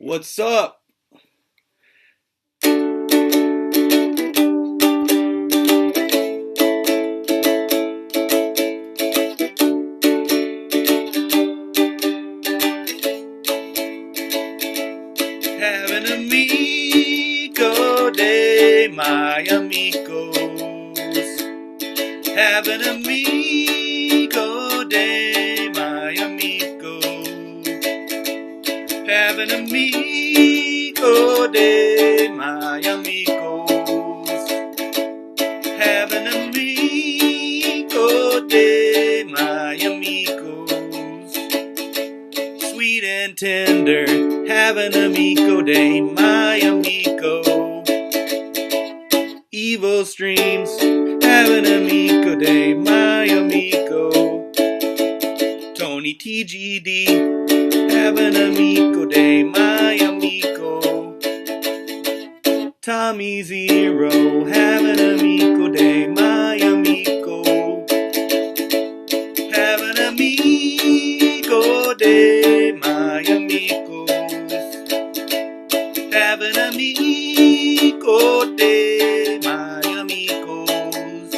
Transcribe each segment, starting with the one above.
What's up? Have an amigo day, my amigos. Have an amigo day, my amigo. Have an amigo day, my amigos. Have an amigo day, my amigos. Sweet and tender, have an amigo day, my amigo. Evil streams, have an amigo day, my amigo. Tony TGD, have an amigo day, my amigo. Tommy Zero, have an amigo day, my amigo. Have an amigo day, my amigos. Have an amigo day, my amigos.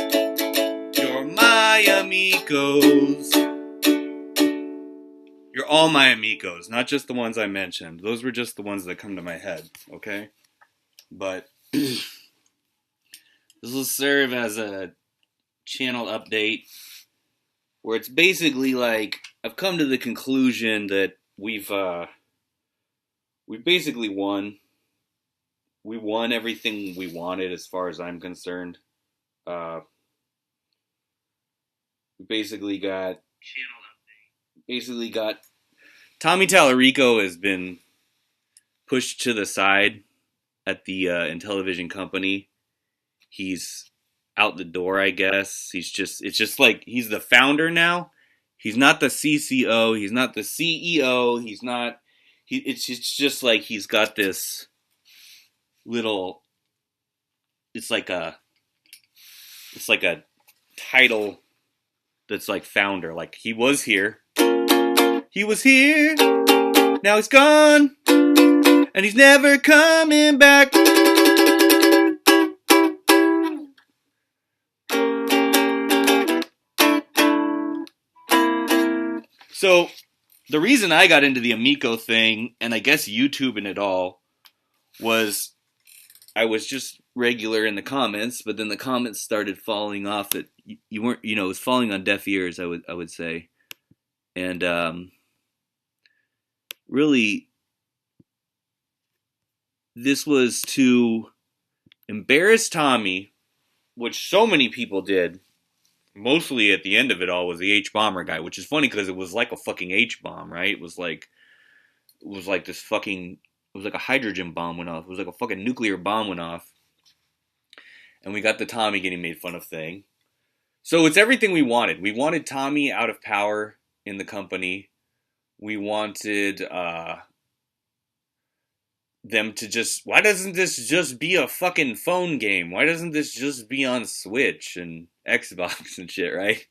You're my amigos. You're all my amigos, not just the ones I mentioned. Those were just the ones that come to my head, okay? But this will serve as a channel update where it's basically like I've come to the conclusion that we've basically won. We won everything we wanted as far as I'm concerned. We basically got Tommy Tallarico has been pushed to the side at the Intellivision company. He's out the door, I guess. It's just like he's the founder now. He's not the CCO. He's not the CEO. It's just like he's got this little. It's like a title that's like founder. Like he was here. He was here. Now he's gone. And he's never coming back. So, the reason I got into the Amico thing, and I guess YouTube and it all, was I was just regular in the comments, but then the comments started falling off. That you weren't, it was falling on deaf ears. I would say, and really, this was to embarrass Tommy, which so many people did. Mostly at the end of it all was the H-bomber guy, which is funny because it was like a fucking H-bomb, right? It was like this fucking, it was like a hydrogen bomb went off. It was like a fucking nuclear bomb went off. And we got the Tommy getting made fun of thing. So it's everything we wanted. We wanted Tommy out of power in the company. We wanted them to just, why doesn't this just be a fucking phone game? Why doesn't this just be on Switch and Xbox and shit, right?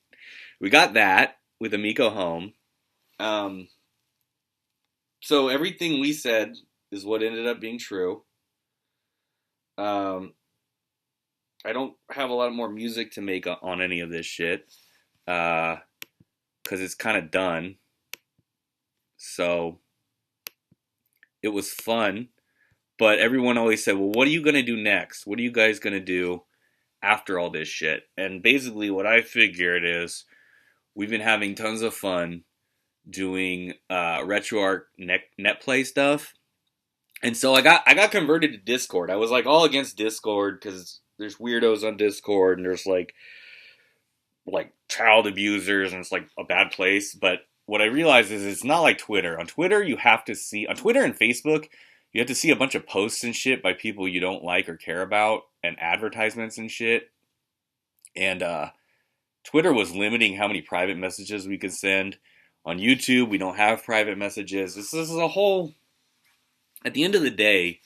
We got that with Amico Home. So everything we said is what ended up being true. I don't have a lot more music to make on any of this shit. Because it's kind of done. So it was fun. But everyone always said, well, what are you going to do next? What are you guys going to do after all this shit? And basically what I figured is we've been having tons of fun doing RetroArch netplay stuff. And so I got converted to Discord. I was like all against Discord because there's weirdos on Discord and there's like child abusers and it's like a bad place. But what I realized is it's not like Twitter. On Twitter and Facebook, you have to see a bunch of posts and shit by people you don't like or care about and advertisements and shit. And Twitter was limiting how many private messages we could send. On YouTube, we don't have private messages. This is a whole... At the end of the day,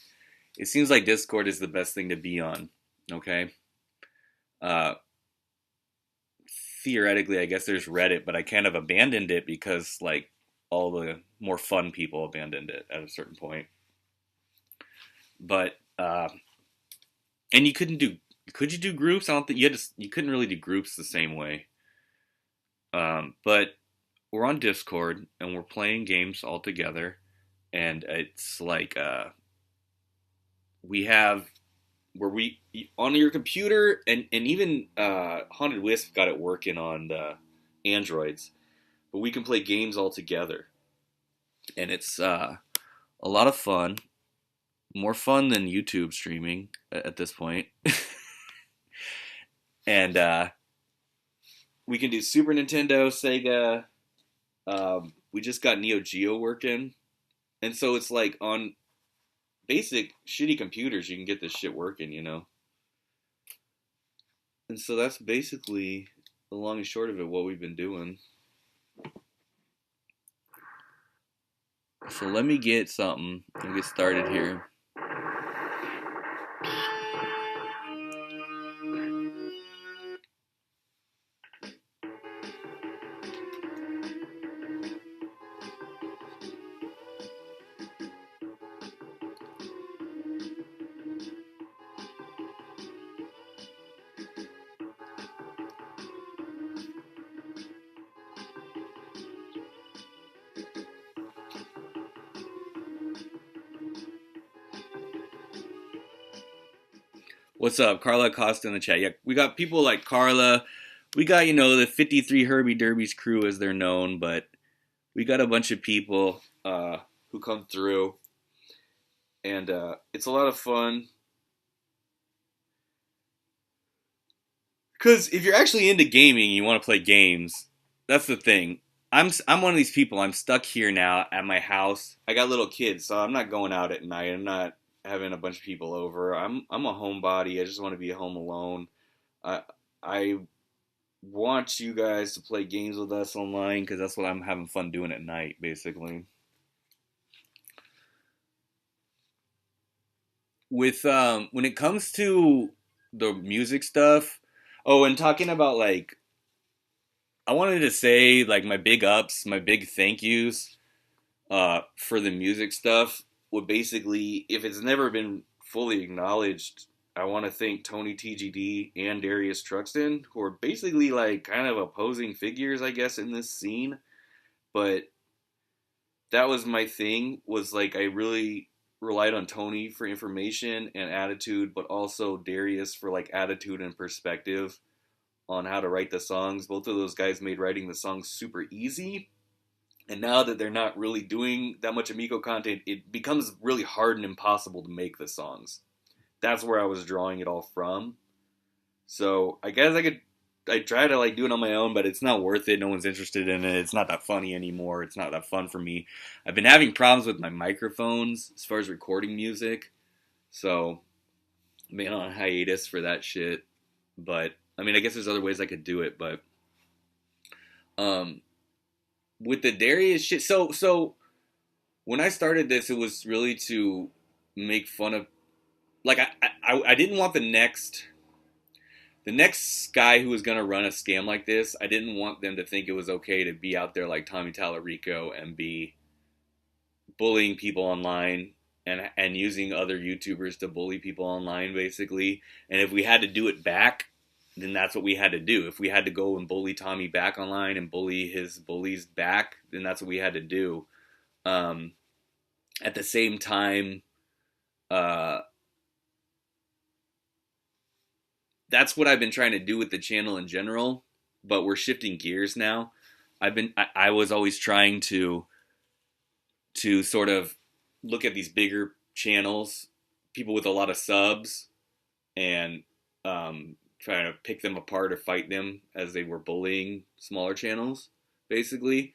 it seems like Discord is the best thing to be on, okay? Theoretically, I guess there's Reddit, but I kind of abandoned it because, like, all the more fun people abandoned it at a certain point. But and you couldn't do. Could you do groups? I don't think you had to. You couldn't really do groups the same way. But we're on Discord and we're playing games all together, and it's like we have where we on your computer and even Haunted Wisp got it working on the Androids, but we can play games all together, and it's a lot of fun, more fun than YouTube streaming at this point. And we can do Super Nintendo, Sega. We just got Neo Geo working, and so it's like on basic shitty computers you can get this shit working, you know. And so that's basically the long and short of it, what we've been doing. So let me get something and get started here. What's up, Carla Costa in the chat? Yeah, we got people like Carla. We got, the 53 Herbie Derbies crew as they're known, but we got a bunch of people who come through, and it's a lot of fun. Because if you're actually into gaming and you want to play games, that's the thing. I'm one of these people. I'm stuck here now at my house. I got little kids, so I'm not going out at night. I'm not having a bunch of people over. I'm a homebody. I just want to be home alone. I want you guys to play games with us online because that's what I'm having fun doing at night, basically. With when it comes to the music stuff, oh, and talking about like I wanted to say like my big ups, my big thank yous for the music stuff would basically, if it's never been fully acknowledged, I want to thank Tony TGD and Darius Truxton, who are basically like kind of opposing figures, I guess, in this scene. But that was my thing, was like I really relied on Tony for information and attitude, but also Darius for like attitude and perspective on how to write the songs. Both of those guys made writing the songs super easy. And now that they're not really doing that much Amico content, it becomes really hard and impossible to make the songs. That's where I was drawing it all from. So I guess I try to like do it on my own, but it's not worth it. No one's interested in it. It's not that funny anymore. It's not that fun for me. I've been having problems with my microphones as far as recording music. So I've been on hiatus for that shit. But I mean, I guess there's other ways I could do it, but with the Darius shit, so when I started this, it was really to make fun of, like I didn't want the next guy who was gonna run a scam like this. I didn't want them to think it was okay to be out there like Tommy Tallarico and be bullying people online and using other YouTubers to bully people online, basically. And if we had to do it back, then that's what we had to do. If we had to go and bully Tommy back online and bully his bullies back, then that's what we had to do. At the same time, that's what I've been trying to do with the channel in general, but we're shifting gears now. I was always trying to sort of look at these bigger channels, people with a lot of subs, and trying to pick them apart or fight them as they were bullying smaller channels, basically.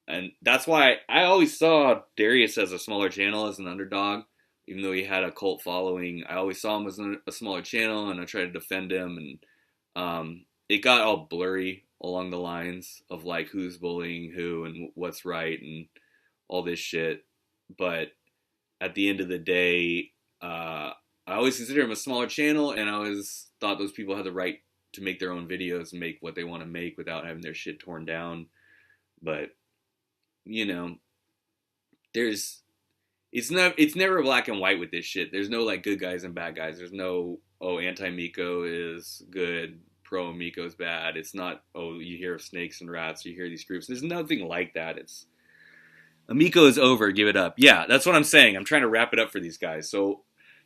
And that's why I always saw Darius as a smaller channel, as an underdog, even though he had a cult following. I always saw him as a smaller channel, and I tried to defend him. And it got all blurry along the lines of like who's bullying who and what's right and all this shit. But at the end of the day, I always consider him a smaller channel, and I always thought those people had the right to make their own videos and make what they want to make without having their shit torn down. But, there's, It's never black and white with this shit. There's no like good guys and bad guys. There's no anti Miko is good, pro Miko is bad. It's not you hear of snakes and rats, you hear these groups. There's nothing like that. It's Amico is over, give it up. Yeah, that's what I'm saying. I'm trying to wrap it up for these guys. So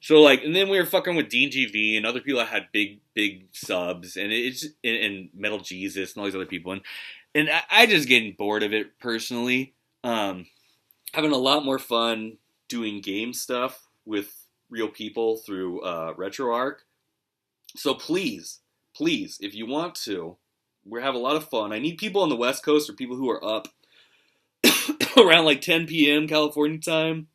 like, and then we were fucking with Dean GV and other people that had big subs, and it's and Metal Jesus and all these other people, and I just getting bored of it personally. Having a lot more fun doing game stuff with real people through RetroArch. So please, if you want to, we have a lot of fun. I need people on the West Coast or people who are up around like 10 p.m. California time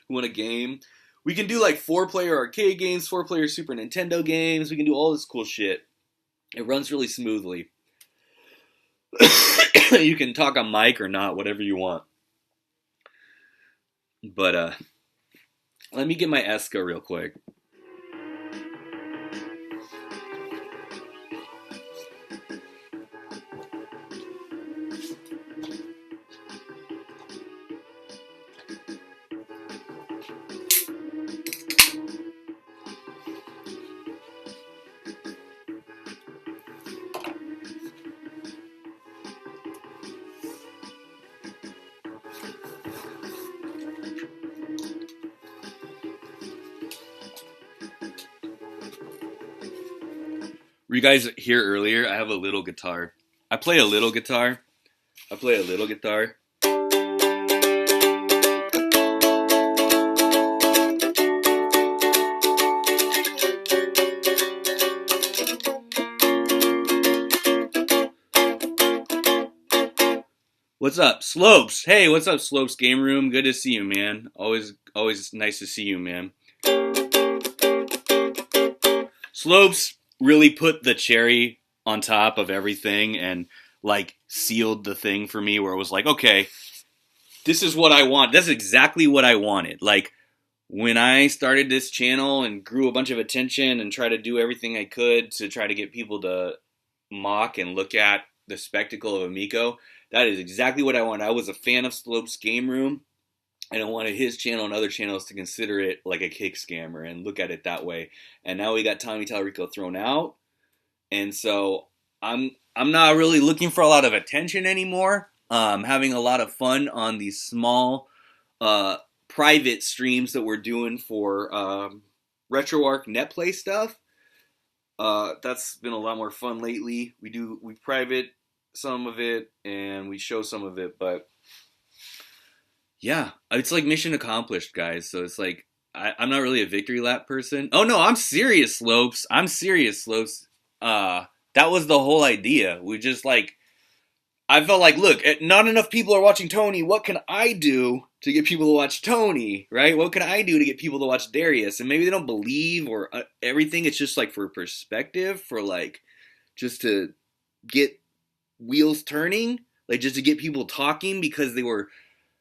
who want a game. We can do like 4-player arcade games, 4-player Super Nintendo games. We can do all this cool shit. It runs really smoothly. You can talk on mic or not, whatever you want. But let me get my Esca real quick. Were you guys here earlier? I have a little guitar. I play a little guitar. What's up, Slopes? Hey, what's up, Slopes Game Room? Good to see you, man. Always nice to see you, man. Slopes really put the cherry on top of everything and like sealed the thing for me where it was like, okay, this is what I want. That's exactly what I wanted. Like when I started this channel and grew a bunch of attention and tried to do everything I could to try to get people to mock and look at the spectacle of Amico, that is exactly what I wanted. I was a fan of Slopes Game Room, and I wanted his channel and other channels to consider it like a kick scammer and look at it that way. And now we got Tommy Tallarico thrown out, and so I'm not really looking for a lot of attention anymore. Having a lot of fun on these small private streams that we're doing for RetroArch netplay stuff. That's been a lot more fun lately. We private some of it and we show some of it, but yeah, it's like mission accomplished, guys. So it's like I'm not really a victory lap person. Oh no, I'm serious, Slopes. That was the whole idea. We just like, I felt like, look, not enough people are watching Tony. What can I do to get people to watch Tony, right? What can I do to get people to watch Darius? And maybe they don't believe or everything. It's just like for perspective, for like just to get wheels turning, like just to get people talking, because they were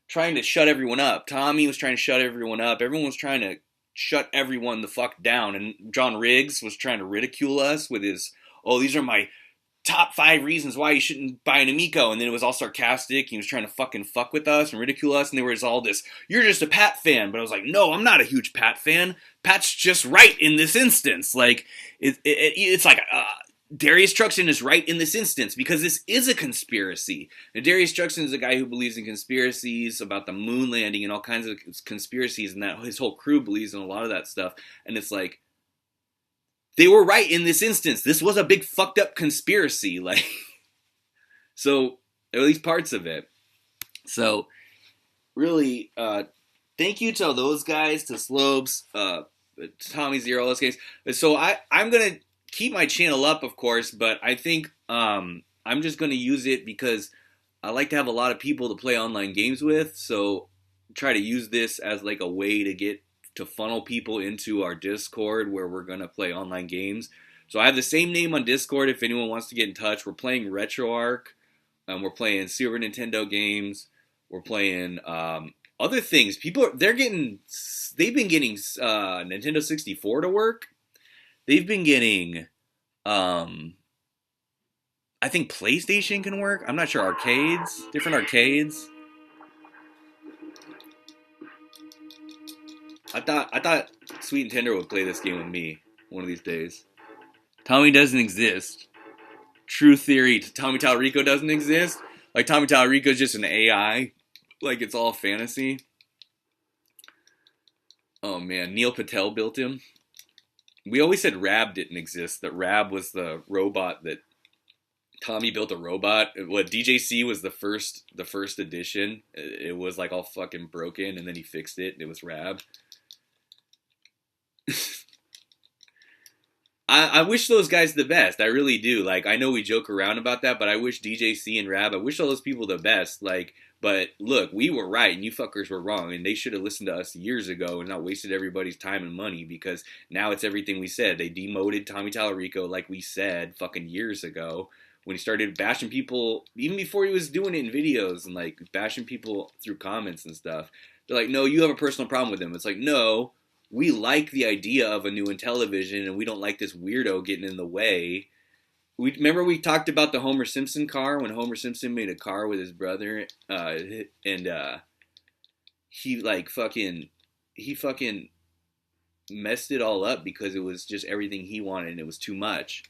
trying to shut everyone up. Tommy was trying to shut everyone up. Everyone was trying to shut everyone the fuck down. And John Riggs was trying to ridicule us with his, oh, these are my top 5 reasons why you shouldn't buy an Amico. And then it was all sarcastic. He was trying to fucking fuck with us and ridicule us. And there was all this, you're just a Pat fan. But I was like, no, I'm not a huge Pat fan. Pat's just right in this instance. Like, it's like, Darius Truxton is right in this instance because this is a conspiracy. Now, Darius Truxton is a guy who believes in conspiracies about the moon landing and all kinds of conspiracies, and that his whole crew believes in a lot of that stuff. And it's like, they were right in this instance. This was a big fucked up conspiracy. Like, so at least parts of it. So really, thank you to those guys, to Slopes, Tommy Zero, all those guys. So I'm gonna keep my channel up, of course, but I think I'm just going to use it because I like to have a lot of people to play online games with, so try to use this as like a way to funnel people into our Discord where we're going to play online games. So I have the same name on Discord if anyone wants to get in touch. We're playing RetroArch, we're playing Super Nintendo games, we're playing other things. They've been getting Nintendo 64 to work. They've been getting, I think PlayStation can work. I'm not sure. Different arcades. I thought Sweet and Tender would play this game with me one of these days. Tommy doesn't exist. True theory, Tommy Tallarico doesn't exist. Like Tommy Tallarico is just an AI. Like it's all fantasy. Oh man, Neil Patel built him. We always said Rab didn't exist. That Rab was the robot that Tommy built a robot. What DJC was the first edition. It was like all fucking broken, and then he fixed it, and it was Rab. I wish those guys the best. I really do. Like, I know we joke around about that, but I wish DJC and Rab, I wish all those people the best. Like, but look, we were right and you fuckers were wrong. And they should have listened to us years ago and not wasted everybody's time and money, because now it's everything we said. They demoted Tommy Tallarico like we said fucking years ago when he started bashing people, even before he was doing it in videos and like bashing people through comments and stuff. They're like, no, you have a personal problem with him. It's like, no, we like the idea of a new Intellivision, and we don't like this weirdo getting in the way. Remember we talked about the Homer Simpson car when Homer Simpson made a car with his brother, and he like fucking messed it all up because it was just everything he wanted and it was too much.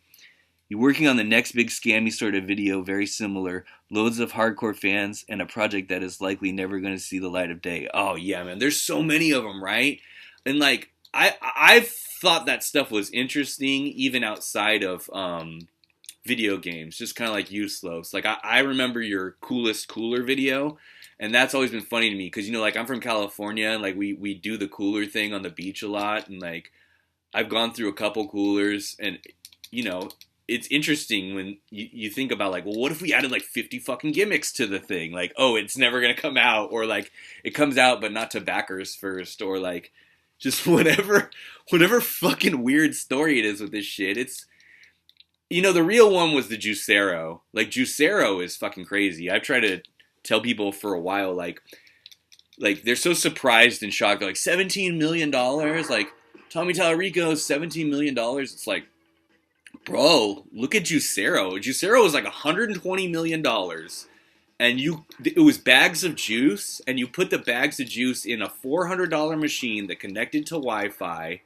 You're working on the next big scammy sort of video, very similar, loads of hardcore fans, and a project that is likely never going to see the light of day. Oh yeah, man, there's so many of them, right? And like I've thought that stuff was interesting even outside of video games, just kind of like you, Slopes. Like I remember your coolest cooler video, and that's always been funny to me because, you know, like I'm from California and like we do the cooler thing on the beach a lot, and like I've gone through a couple coolers, and you know, it's interesting when you think about like, well, what if we added like 50 fucking gimmicks to the thing? Like, oh, it's never gonna come out, or like it comes out but not to backers first, or like just whatever fucking weird story it is with this shit. It's, you know, the real one was the Juicero. Like Juicero is fucking crazy. I've tried to tell people for a while, like they're so surprised and shocked. They're like, $17 million, like Tommy Tallarico, $17 million. It's like, bro, look at Juicero. Juicero was like $120 million, and it was bags of juice, and you put the bags of juice in a $400 machine that connected to Wi-Fi,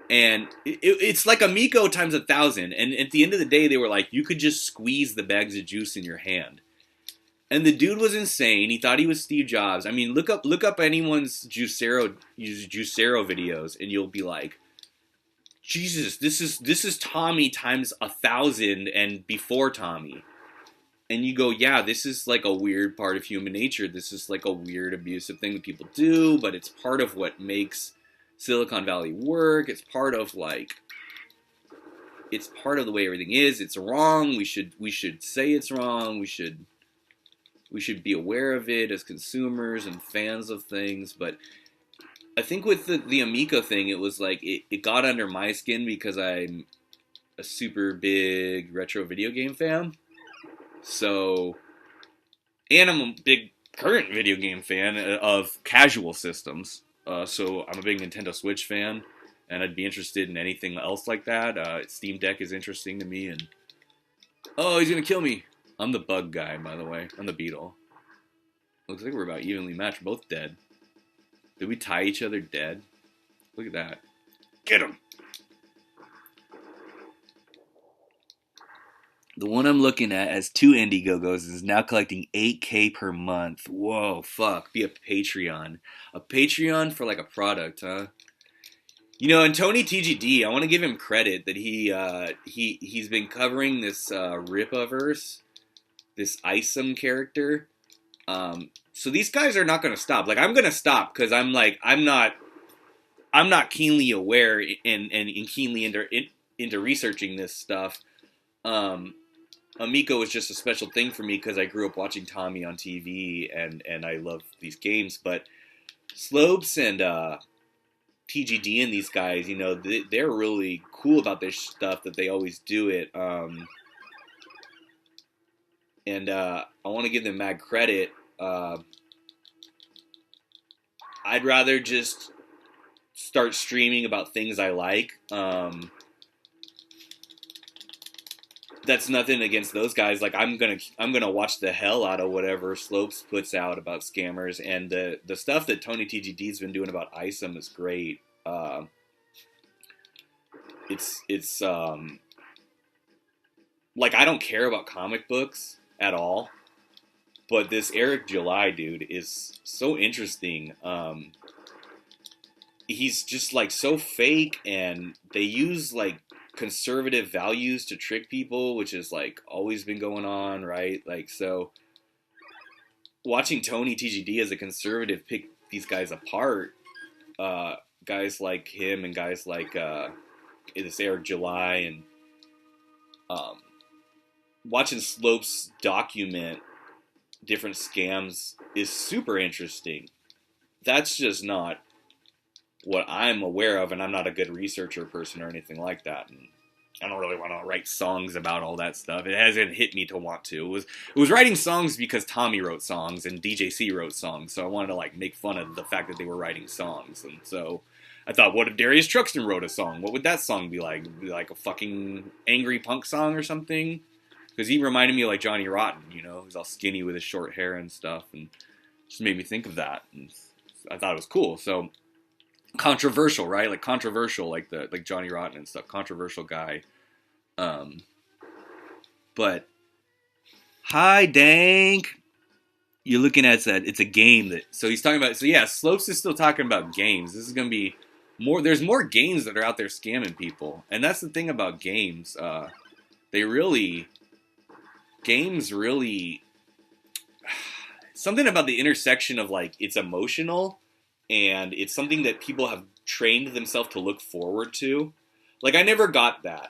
and it's like Amico times 1,000. And at the end of the day, they were like, you could just squeeze the bags of juice in your hand. And the dude was insane. He thought he was Steve Jobs. I mean, look up anyone's Juicero videos, and you'll be like, Jesus, this is Tommy times 1,000 and before Tommy. And you go, yeah, this is like a weird part of human nature. This is like a weird abusive thing that people do, but it's part of what makes Silicon Valley work. It's part of the way everything is. It's wrong. We should say it's wrong. We should be aware of it as consumers and fans of things. But I think with the Amico thing, it was like it got under my skin because I'm a super big retro video game fan. So, and I'm a big current video game fan of casual systems. So I'm a big Nintendo Switch fan, and I'd be interested in anything else like that. Steam Deck is interesting to me, and oh, he's gonna kill me. I'm the bug guy, by the way. I'm the beetle. Looks like we're about evenly matched. We're both dead. Did we tie each other dead? Look at that. Get him! The one I'm looking at as 2 Indiegogos is now collecting 8K per month. Whoa, fuck. Be a Patreon. A Patreon for like a product, huh? You know, and Tony TGD, I want to give him credit that he's been covering this Ripaverse, this Isom character. So these guys are not going to stop. Like, I'm going to stop because I'm not keenly aware and keenly into researching this stuff. Amico is just a special thing for me because I grew up watching Tommy on TV, and I love these games. But Slopes and TGD and these guys, you know, they're really cool about this stuff, that they always do it. And I want to give them mad credit. I'd rather just start streaming about things I like. that's nothing against those guys. Like I'm gonna watch the hell out of whatever Slopes puts out about scammers, and the stuff that Tony TGD's been doing about ISOM is great. It's like I don't care about comic books at all, but this Eric July dude is so interesting. He's just like so fake, and they use like conservative values to trick people, which is like always been going on, right? Like, so watching Tony TGD as a conservative pick these guys apart, guys like him and guys like this Eric July, and um, watching Slopes document different scams is super interesting. That's just not what I'm aware of, and I'm not a good researcher person or anything like that. And I don't really want to write songs about all that stuff. It hasn't hit me to want to. It was writing songs because Tommy wrote songs and DJC wrote songs, so I wanted to like make fun of the fact that they were writing songs. And so I thought, what if Darius Truxton wrote a song? What would that song be like? Would it be like a fucking angry punk song or something? Because he reminded me of like Johnny Rotten, you know, he's all skinny with his short hair and stuff, and just made me think of that. And I thought it was cool. So controversial, right? Like controversial, like Johnny Rotten and stuff. Controversial guy. But hi, Dank. You're looking at it's a game that. So he's talking about. So yeah, Slopes is still talking about games. This is gonna be more. There's more games that are out there scamming people, and that's the thing about games. Games really. Something about the intersection of like it's emotional, and it's something that people have trained themselves to look forward to. Like I never got that.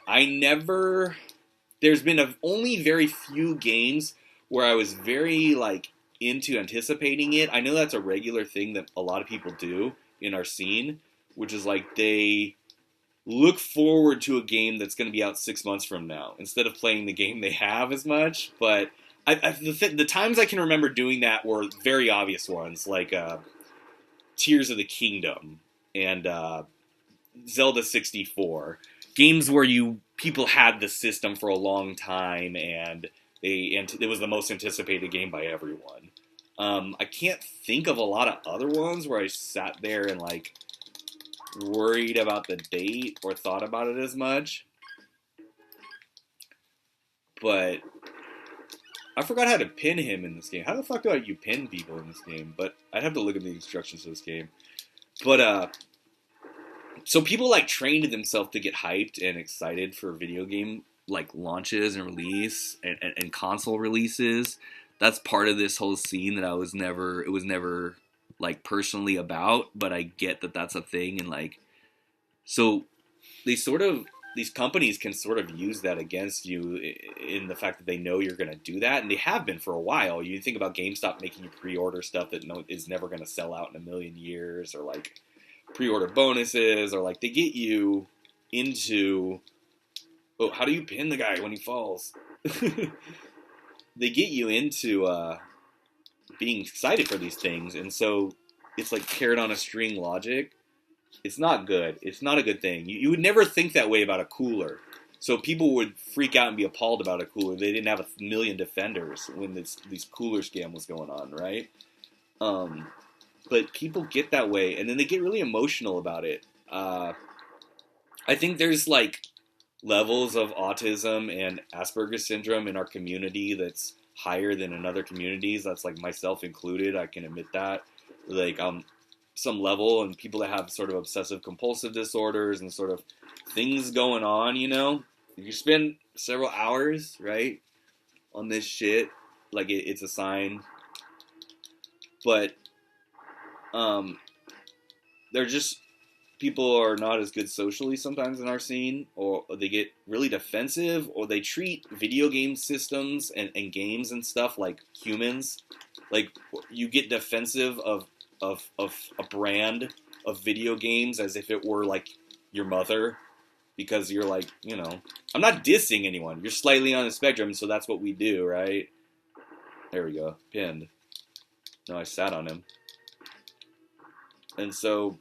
There's been only very few games where I was very like into anticipating it. I know that's a regular thing that a lot of people do in our scene, which is like they look forward to a game that's going to be out 6 months from now instead of playing the game they have as much. But the times I can remember doing that were very obvious ones, like Tears of the Kingdom and Zelda 64. Games where people had the system for a long time, and it was the most anticipated game by everyone. I can't think of a lot of other ones where I sat there and like worried about the date or thought about it as much. But I forgot how to pin him in this game. How the fuck do you pin people in this game? But I'd have to look at the instructions for this game. But so people like trained themselves to get hyped and excited for video game like launches and release and console releases. That's part of this whole scene that it was never like personally about, but I get that that's a thing. And like, so these companies can sort of use that against you in the fact that they know you're going to do that, and they have been for a while. You think about GameStop making you pre-order stuff that is never going to sell out in a million years, or like pre-order bonuses, or like they get you into, oh, how do you pin the guy when he falls? They get you into being excited for these things, and so it's like carrot on a string logic. It's not good. It's not a good thing. You would never think that way about a cooler. So people would freak out and be appalled about a cooler. They didn't have a million defenders when these cooler scam was going on, right? But people get that way, and then they get really emotional about it. I think there's like levels of autism and Asperger's syndrome in our community that's higher than in other communities. That's like myself included. I can admit that. Like some level, and people that have sort of obsessive compulsive disorders and sort of things going on, you know. If you spend several hours, right, on this shit, like it's a sign. But they're just, people are not as good socially sometimes in our scene, or they get really defensive, or they treat video game systems and games and stuff like humans. Like you get defensive of a brand of video games as if it were like your mother, because you're like, you know, I'm not dissing anyone. You're slightly on the spectrum, so that's what we do, right? There we go. Pinned. No, I sat on him. And so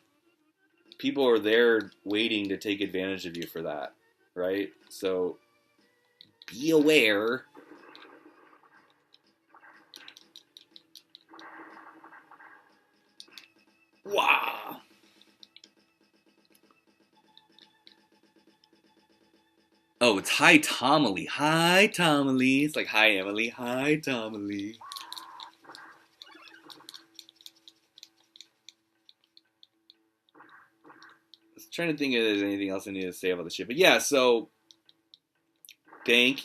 people are there waiting to take advantage of you for that, right? So Be aware. Wow. Oh, it's hi Tommy. Hi Tommy. It's like hi Emily. Hi Tommy. I was trying to think if there's anything else I need to say about the shit, but yeah. So, Dank,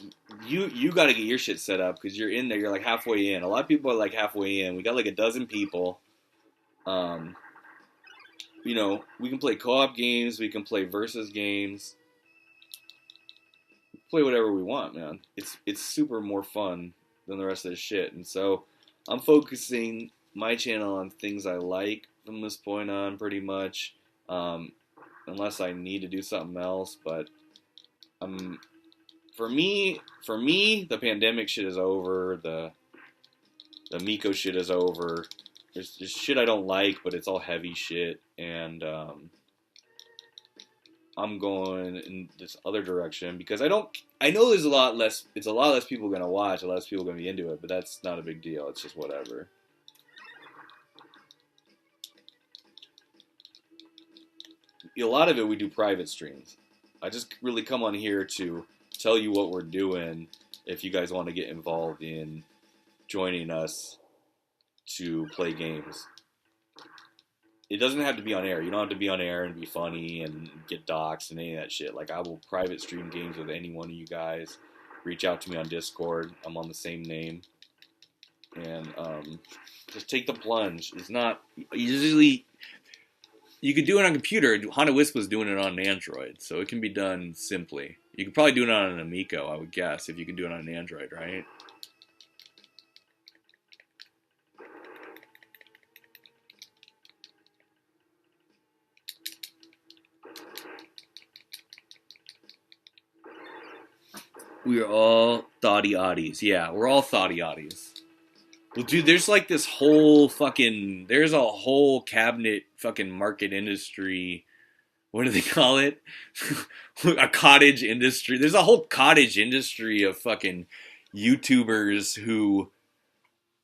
you got to get your shit set up because you're in there. You're like halfway in. A lot of people are like halfway in. We got like a dozen people. Um, you know, we can play co-op games. We can play versus games. Play whatever we want, man. It's super more fun than the rest of this shit. And so I'm focusing my channel on things I like from this point on, pretty much, unless I need to do something else. But for me, the pandemic shit is over. The Amico shit is over. There's shit I don't like, but it's all heavy shit, and I'm going in this other direction because I know there's a lot less. It's a lot less people gonna watch. A lot less people gonna be into it, but that's not a big deal. It's just whatever. A lot of it we do private streams. I just really come on here to tell you what we're doing. If you guys want to get involved in joining us to play games. It doesn't have to be on air. You don't have to be on air and be funny and get doxxed and any of that shit. Like, I will private stream games with any one of you guys. Reach out to me on Discord. I'm on the same name. And just take the plunge. It's not usually. You could do it on a computer. Haunted Wisp was doing it on an Android, so it can be done simply. You could probably do it on an Amico, I would guess, if you can do it on an Android, right? We are all thoughty oddies. Yeah, we're all thoughty oddies. Well, dude, there's like this whole fucking. There's a whole cabinet fucking market industry. What do they call it? A cottage industry. There's a whole cottage industry of fucking YouTubers who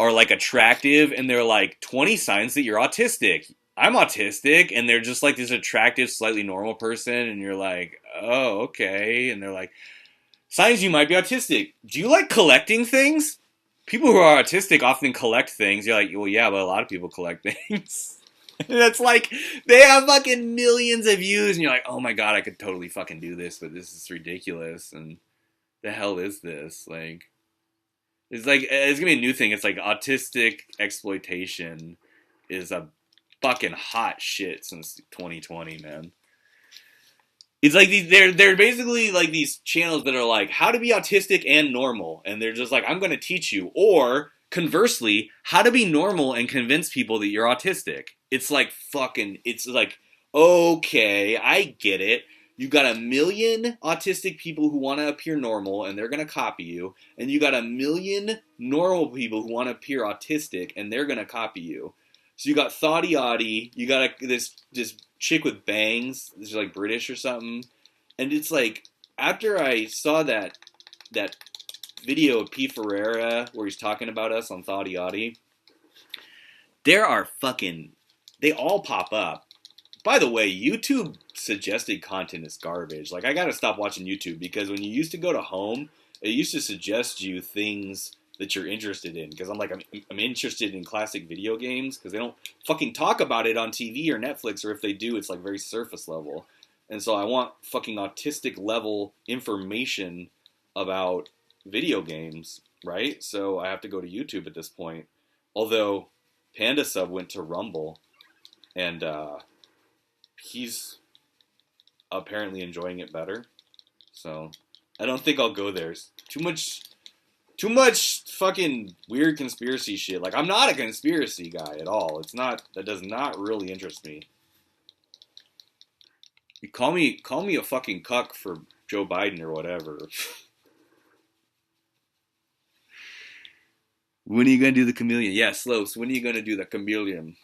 are like attractive and they're like 20 signs that you're autistic. I'm autistic, and they're just like this attractive, slightly normal person, and you're like, oh, okay. And they're like, signs you might be autistic. Do you like collecting things? People who are autistic often collect things. You're like, well, yeah, but a lot of people collect things. And it's like, they have fucking millions of views, and you're like, oh my god, I could totally fucking do this, but this is ridiculous, and the hell is this? Like, it's gonna be a new thing. It's like autistic exploitation is a fucking hot shit since 2020, man. It's like they're basically like these channels that are like how to be autistic and normal, and they're just like, I'm going to teach you, or conversely, how to be normal and convince people that you're autistic. It's like fucking, it's like, okay, I get it. You got a million autistic people who want to appear normal, and they're going to copy you, and you got a million normal people who want to appear autistic, and they're going to copy you. So you got Thoughty Oddie, you got this chick with bangs, this is like British or something, and it's like, after I saw that video of P. Ferreira where he's talking about us on Thoughty Oddie, there are fucking, they all pop up. By the way, YouTube suggested content is garbage. Like, I gotta stop watching YouTube because when you used to go to home, it used to suggest you things that you're interested in, because I'm interested in classic video games, because they don't fucking talk about it on TV or Netflix, or if they do, it's like very surface level. And so I want fucking autistic level information about video games, right? So I have to go to YouTube at this point. Although Panda Sub went to Rumble, and he's apparently enjoying it better. So I don't think I'll go there. It's too much fucking weird conspiracy shit. Like, I'm not a conspiracy guy at all. It's not, that does not really interest me. You call me a fucking cuck for Joe Biden or whatever. When are you gonna do the chameleon? Yeah, Slopes, when are you gonna do the chameleon?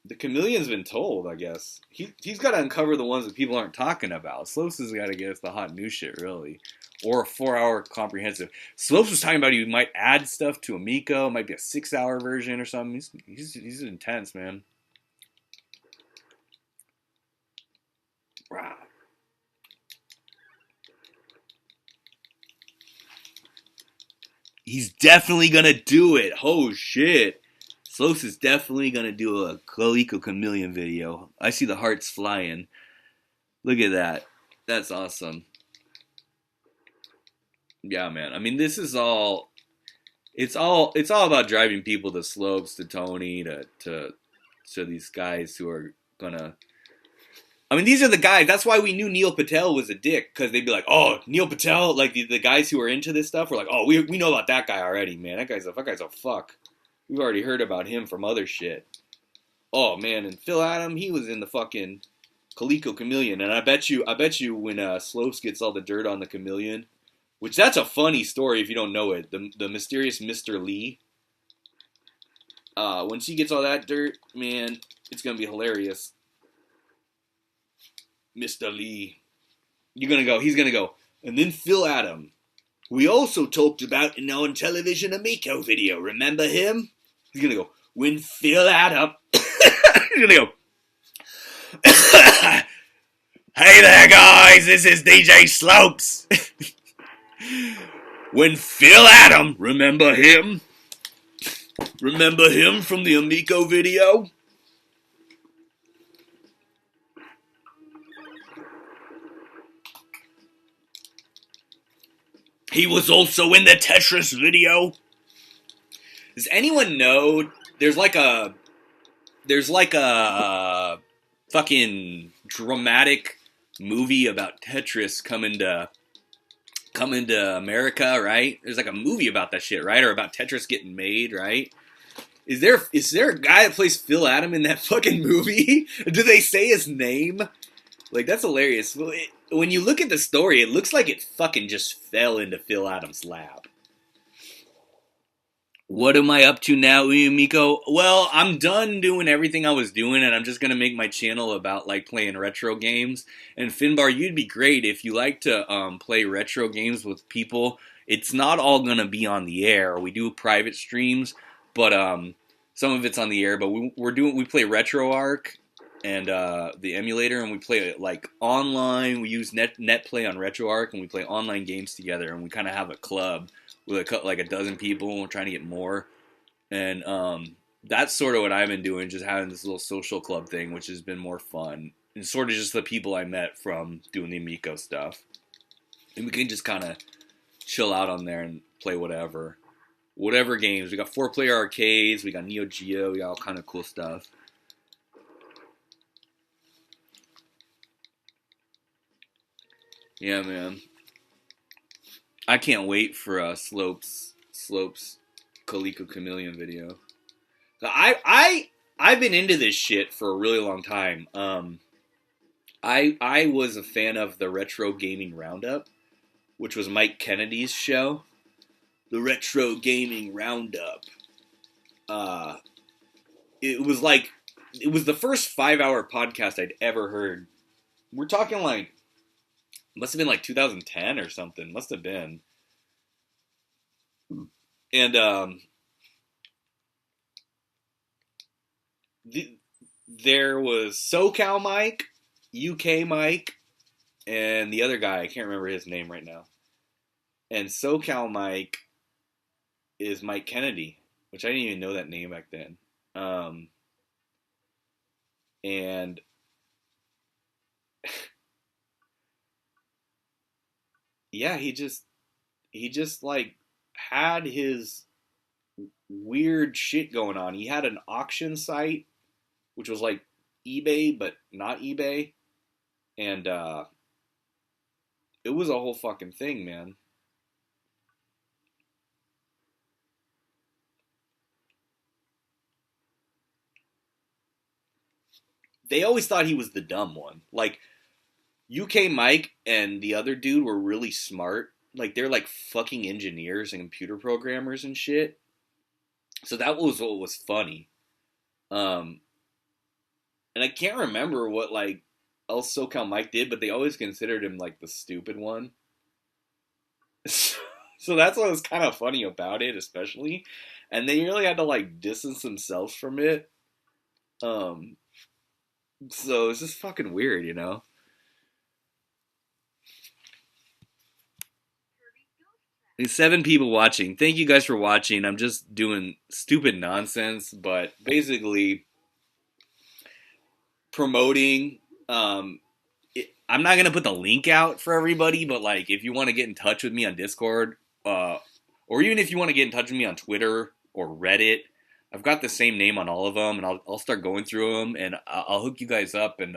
The chameleon's been told, I guess. He's got to uncover the ones that people aren't talking about. Slopes has got to get us the hot new shit, really. or a 4-hour comprehensive. Slopes was talking about he might add stuff to Amico. It might be a 6-hour version or something. He's intense, man. Wow. He's definitely gonna do it. Oh shit. Slopes is definitely gonna do a Talarico Chameleon video. I see the hearts flying. Look at that. That's awesome. Yeah, man. I mean, this is all. It's all about driving people to Slopes, to Tony, to these guys who are gonna. I mean, these are the guys. That's why we knew Neil Patel was a dick, because they'd be like, "Oh, Neil Patel." Like the guys who are into this stuff were like, "Oh, we know about that guy already, man. That guy's a fuck. We've already heard about him from other shit." Oh man, and Phil Adam, he was in the fucking Talarico Chameleon, and I bet you when Slopes gets all the dirt on the Chameleon, which that's a funny story if you don't know it. The mysterious Mr. Lee. Once he gets all that dirt, man, it's gonna be hilarious. Mr. Lee. He's gonna go. And then Phil Adam. We also talked about in our Intellivision Amico video. Remember him? He's gonna go. When Phil Adam. He's gonna go. Hey there, guys. This is DJ Slopes. When Phil Adam. Remember him? Remember him from the Amico video? He was also in the Tetris video. Does anyone know there's like a fucking dramatic movie about Tetris coming to America, right? There's like a movie about that shit, right? Or about Tetris getting made, right? Is there a guy that plays Phil Adam in that fucking movie? Do they say his name? Like, that's hilarious. When you look at the story, it looks like it fucking just fell into Phil Adams' lap. What am I up to now, Amico? Well, I'm done doing everything I was doing, and I'm just gonna make my channel about, like, playing retro games. And Finbar, you'd be great if you like to play retro games with people. It's not all gonna be on the air. We do private streams, but some of it's on the air. But we play RetroArch and the emulator, and we play it like online. We use netplay on RetroArch, and we play online games together, and we kind of have a club with like a dozen people, and we're trying to get more. And that's sort of what I've been doing, just having this little social club thing, which has been more fun. And sort of just the people I met from doing the Amico stuff. And we can just kind of chill out on there and play whatever games. We got 4-player arcades, we got Neo Geo, we got all kind of cool stuff. Yeah, man. I can't wait for Slopes Talarico Chameleon video. I've been into this shit for a really long time. I was a fan of the Retro Gaming Roundup, which was Mike Kennedy's show. The Retro Gaming Roundup. It was the first 5-hour podcast I'd ever heard. We're talking like, must have been like 2010 or something. Must have been. And there was SoCal Mike, UK Mike, and the other guy, I can't remember his name right now. And SoCal Mike is Mike Kennedy, which I didn't even know that name back then. And yeah, he just like had his weird shit going on. He had an auction site, which was like eBay, but not eBay. And it was a whole fucking thing, man. They always thought he was the dumb one. Like, UK Mike and the other dude were really smart. Like, they're like fucking engineers and computer programmers and shit. So that was what was funny. And I can't remember what like else SoCal Mike did, but they always considered him like the stupid one. So that's what was kind of funny about it, especially. And they really had to like distance themselves from it. Um, so it's just fucking weird, you know. There's 7 people watching. Thank you guys for watching. I'm just doing stupid nonsense, but basically promoting. I'm not gonna put the link out for everybody, but like if you want to get in touch with me on Discord, uh, or even if you want to get in touch with me on Twitter or Reddit, I've got the same name on all of them, and I'll start going through them, and I'll hook you guys up and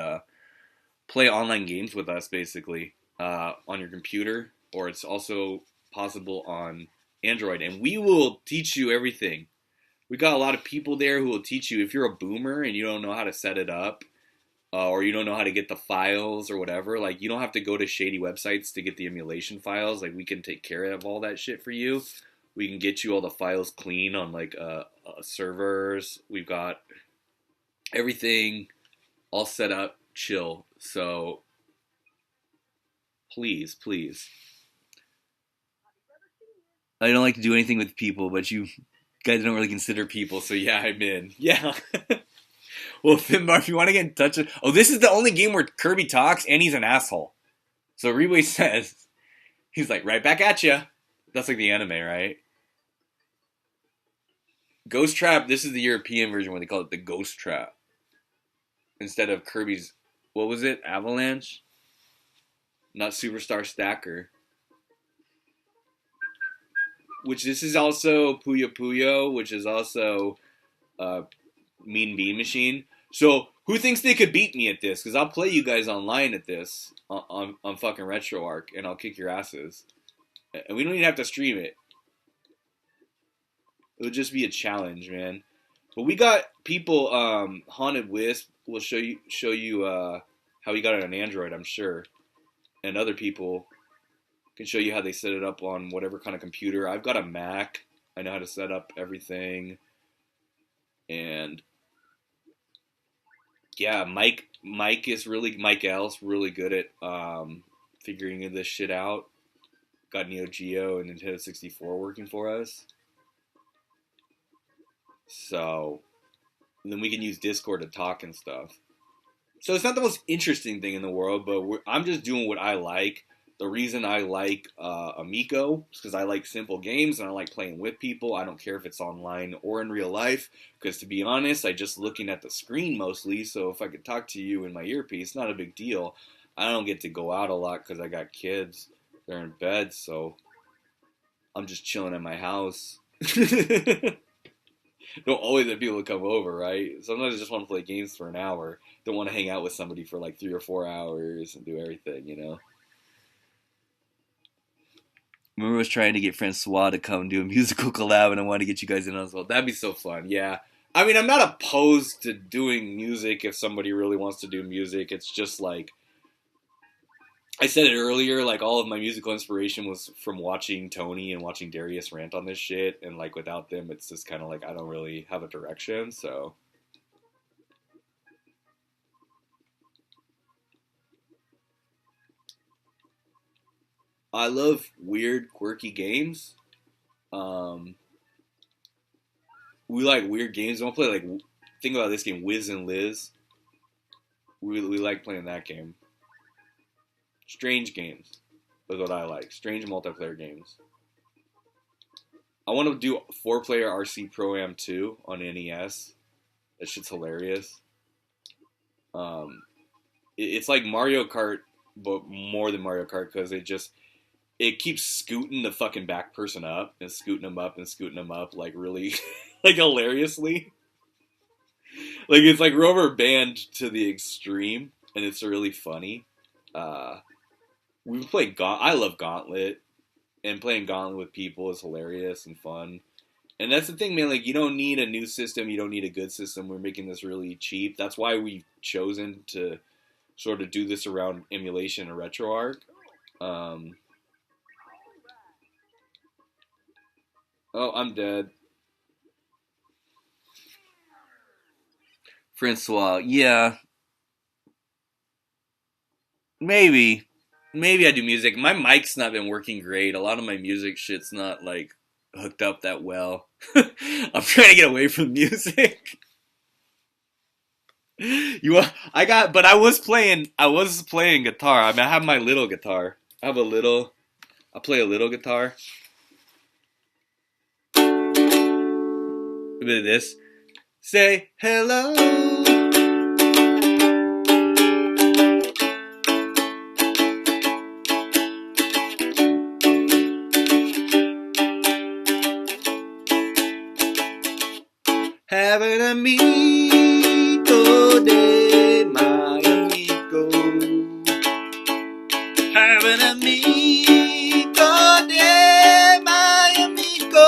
play online games with us, basically, on your computer, or it's also possible on Android, and we will teach you everything. We got a lot of people there who will teach you if you're a boomer and you don't know how to set it up, or you don't know how to get the files or whatever. Like, you don't have to go to shady websites to get the emulation files. Like, we can take care of all that shit for you. We can get you all the files clean on like servers. We've got everything all set up, chill. So please, please. I don't like to do anything with people, but you guys don't really consider people, so yeah, I'm in. Yeah. Well, Finbar, if you want to get in touch with... Oh, this is the only game where Kirby talks and he's an asshole. So Rewe says, he's like, right back at ya. That's like the anime, right? Ghost Trap, this is the European version where they call it the Ghost Trap. Instead of Kirby's, what was it? Avalanche? Not Superstar Stacker. Which this is also Puyo Puyo, which is also Mean Bean Machine. So who thinks they could beat me at this? Because I'll play you guys online at this on fucking RetroArch, and I'll kick your asses. And we don't even have to stream it. It would just be a challenge, man. But we got people. Haunted Wisp will show you how he got it on Android, I'm sure, and other people can show you how they set it up on whatever kind of computer. I've got a Mac. I know how to set up everything, and yeah, Mike L's really good at figuring this shit out. Got Neo Geo and Nintendo 64 working for us, so then we can use Discord to talk and stuff. So it's not the most interesting thing in the world, but I'm just doing what I like. The reason I like Amico is because I like simple games and I like playing with people. I don't care if it's online or in real life, because to be honest, I just looking at the screen mostly. So if I could talk to you in my earpiece, not a big deal. I don't get to go out a lot because I got kids. They're in bed, so I'm just chilling at my house. Don't always have people to come over, right? Sometimes I just want to play games for an hour. Don't want to hang out with somebody for like 3 or 4 hours and do everything, you know? Remember, I was trying to get Francois to come do a musical collab, and I wanted to get you guys in as well. That'd be so fun, yeah. I mean, I'm not opposed to doing music if somebody really wants to do music. It's just like, I said it earlier, like all of my musical inspiration was from watching Tony and watching Darius rant on this shit, and like without them, it's just kind of like I don't really have a direction, so. I love weird, quirky games. Um, we like weird games. I want to play like think about this game, Wiz and Liz. We like playing that game. Strange games is what I like. Strange multiplayer games. I want to do 4-player RC Pro Am 2 on NES. That shit's hilarious. Um, it's like Mario Kart, but more than Mario Kart because it keeps scooting the fucking back person up and scooting them up and scooting them up like really like hilariously. Like it's like rubber band to the extreme, and it's really funny. Uh, we play I love Gauntlet, and playing Gauntlet with people is hilarious and fun. And that's the thing, man. Like, you don't need a new system. You don't need a good system. We're making this really cheap. That's why we've chosen to sort of do this around emulation and RetroArch. Um, oh, I'm dead. Francois, yeah, maybe. maybe I do music. My mic's not been working great. A lot of my music shit's not like hooked up that well. I'm trying to get away from music. But I was playing guitar. I mean, I have my little guitar. I play a little guitar. A bit of this. Say hello. Have an amigo de my amigo. Have an amigo de my amigo.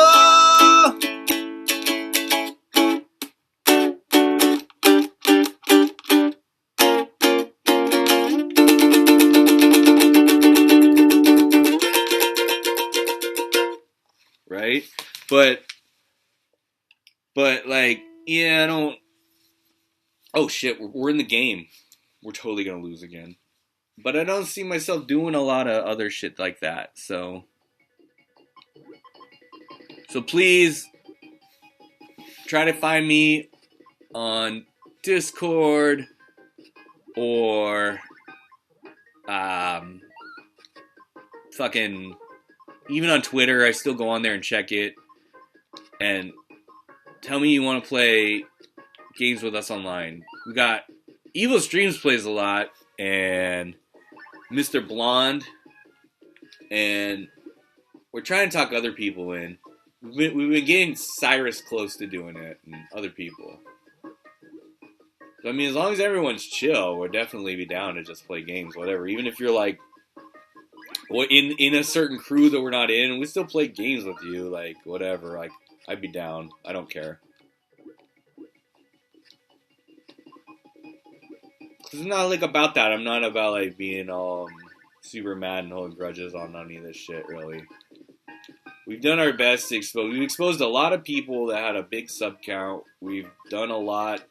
Right? But like, yeah, I don't. Oh shit, we're in the game. We're totally gonna lose again. But I don't see myself doing a lot of other shit like that. So please try to find me on Discord or fucking even on Twitter. I still go on there and check it and tell me you want to play games with us online. We got Evil Streams plays a lot, and Mr. Blonde, and we're trying to talk other people in. We've been getting Cyrus close to doing it, and other people. So I mean, as long as everyone's chill, we'll definitely be down to just play games, whatever. Even if you're like, well, in a certain crew that we're not in, we still play games with you, like whatever. Like I'd be down. I don't care. It's not like about that. I'm not about like being super mad and holding grudges on any of this shit. Really, we've done our best to expose. We've exposed a lot of people that had a big sub count. We've done a lot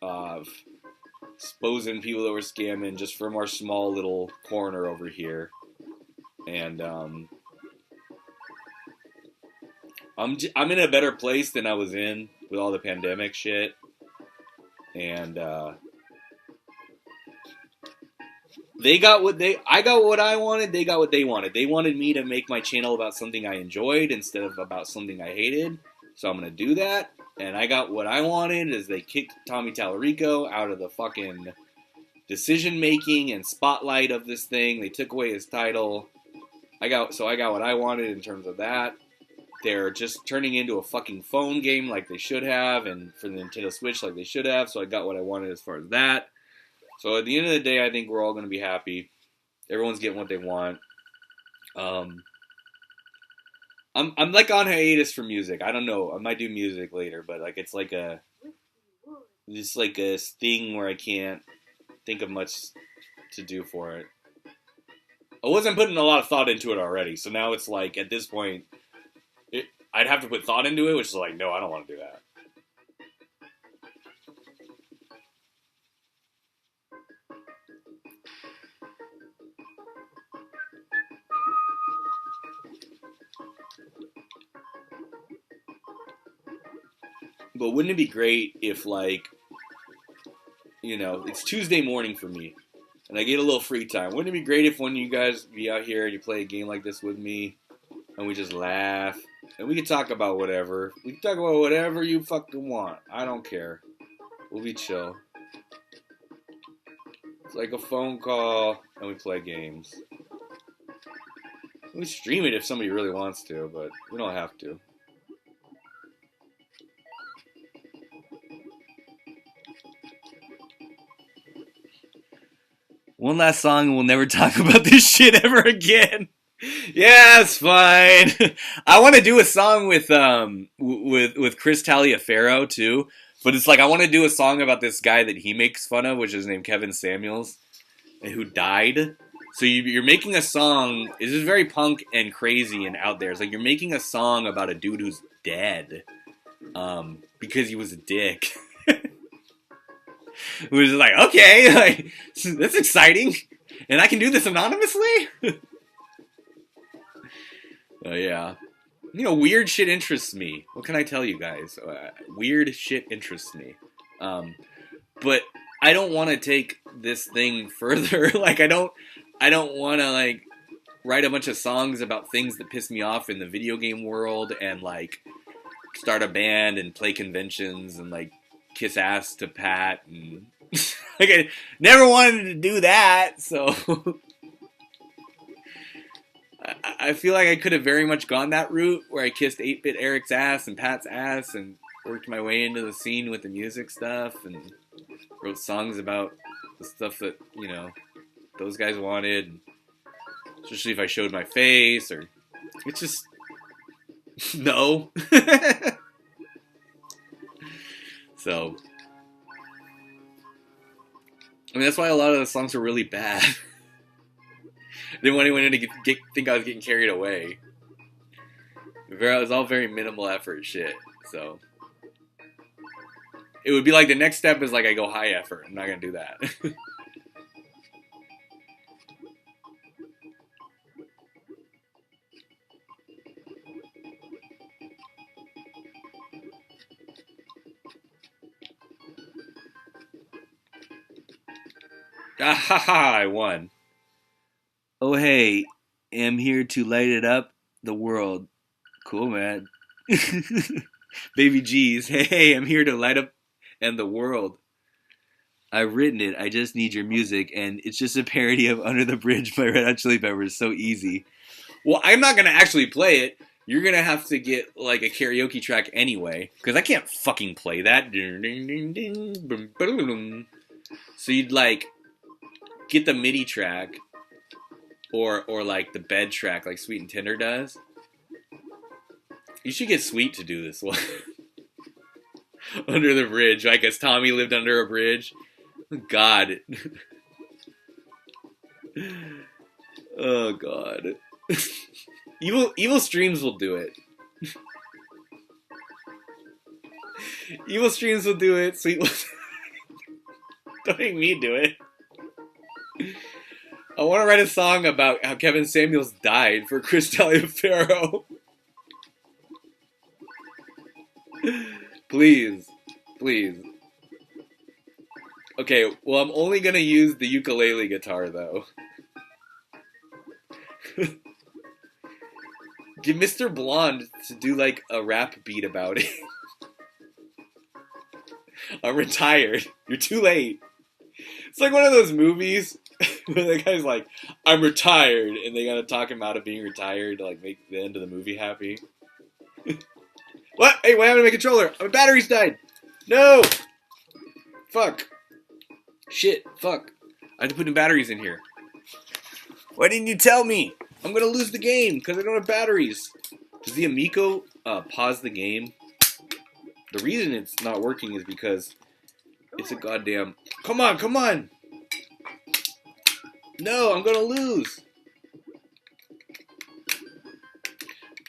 of exposing people that were scamming just from our small little corner over here. And I'm in a better place than I was in with all the pandemic shit. And I got what I wanted, they got what they wanted. They wanted me to make my channel about something I enjoyed instead of about something I hated. So I'm going to do that. And I got what I wanted is they kicked Tommy Tallarico out of the fucking decision making and spotlight of this thing. They took away his title. I got what I wanted in terms of that. They're just turning into a fucking phone game like they should have, and for the Nintendo Switch like they should have. So I got what I wanted as far as that. So at the end of the day, I think we're all going to be happy. Everyone's getting what they want. I'm like on hiatus for music. I don't know. I might do music later, but like it's like a thing where I can't think of much to do for it. I wasn't putting a lot of thought into it already, so now it's like at this point, I'd have to put thought into it, which is like, no, I don't want to do that. But wouldn't it be great if, like, you know, it's Tuesday morning for me, and I get a little free time. Wouldn't it be great if one of you guys be out here and you play a game like this with me, and we just laugh, and we can talk about whatever. We can talk about whatever you fucking want. I don't care. We'll be chill. It's like a phone call, and we play games. We stream it if somebody really wants to, but we don't have to. One last song, and we'll never talk about this shit ever again. Yeah, it's fine. I want to do a song with Chris Taliaferro too, but it's like I want to do a song about this guy that he makes fun of, which is named Kevin Samuels, and who died. So you're making a song. This is very punk and crazy and out there. It's like you're making a song about a dude who's dead, because he was a dick. It was like, okay, like, that's exciting. And I can do this anonymously? Oh, yeah. You know, weird shit interests me. What can I tell you guys? Weird shit interests me. But I don't want to take this thing further. Like, I don't want to, like, write a bunch of songs about things that piss me off in the video game world and, like, start a band and play conventions and, like, kiss ass to Pat. And like, I never wanted to do that, so I feel like I could have very much gone that route where I kissed 8-Bit Eric's ass and Pat's ass and worked my way into the scene with the music stuff and wrote songs about the stuff that, you know, those guys wanted, especially if I showed my face, or it's just no. So I mean, that's why a lot of the songs are really bad. I didn't want anyone to think I was getting carried away. It was all very minimal effort shit. So it would be like the next step is like I go high effort. I'm not gonna do that. Ah ha ha! I won. Oh hey, am here to light it up the world. Cool, man. Baby G's. Hey, I'm here to light up and the world. I've written it. I just need your music, and it's just a parody of Under the Bridge by Red Hot Chili Peppers. So easy. Well, I'm not gonna actually play it. You're gonna have to get like a karaoke track anyway, because I can't fucking play that. So you'd like get the MIDI track, or like the bed track, like Sweet and Tender does. You should get Sweet to do this one. Under the Bridge, like as Tommy lived under a bridge. God. Oh God. Evil Streams will do it. Evil Streams will do it. Sweet will. Don't make me do it. I want to write a song about how Kevin Samuels died for Chris Taliaferro. Please. Please. Okay, well, I'm only gonna use the ukulele guitar, though. Get Mr. Blonde to do, like, a rap beat about it. I'm retired. You're too late. It's like one of those movies where the guy's like, I'm retired, and they gotta talk him out of being retired to, like, make the end of the movie happy. What? Hey, what happened to my controller? My battery's died! No! Fuck. Shit, fuck. I had to put new batteries in here. Why didn't you tell me? I'm gonna lose the game because I don't have batteries. Does the Amico pause the game? The reason it's not working is because it's a goddamn... Come on, come on! No, I'm gonna lose!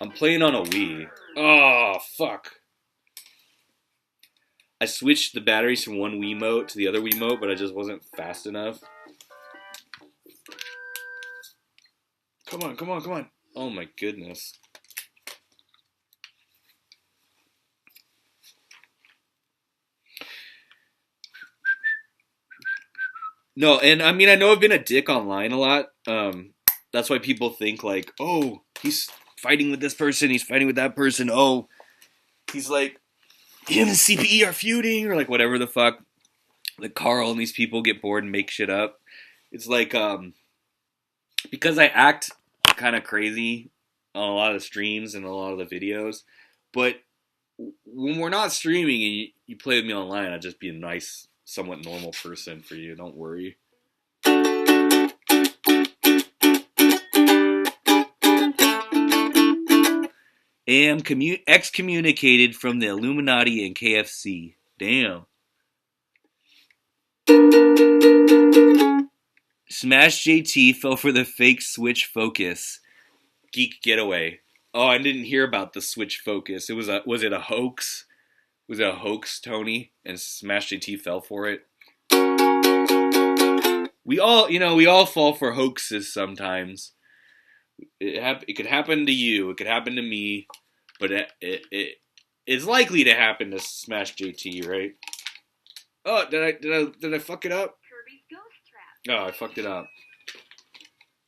I'm playing on a Wii. Oh, fuck. I switched the batteries from one Wiimote to the other Wiimote, but I just wasn't fast enough. Come on, come on, come on. Oh my goodness. No, and I mean, I know I've been a dick online a lot. That's why people think like, oh, he's fighting with this person, he's fighting with that person. Oh, he's like, him and CPE are feuding, or like whatever the fuck. Like Carl and these people get bored and make shit up. It's like, because I act kind of crazy on a lot of streams and a lot of the videos, but when we're not streaming and you play with me online, I'll just be a nice, somewhat normal person for you. Don't worry. Am excommunicated from the Illuminati and KFC. Damn. Smash JT fell for the fake Switch Focus. Geek Getaway. Oh, I didn't hear about the Switch Focus. Was it a hoax? Was it a hoax, Tony? And Smash JT fell for it? We all fall for hoaxes sometimes. It could happen to you. It could happen to me. But it is likely to happen to Smash JT, right? Oh, did I fuck it up? Oh, I fucked it up.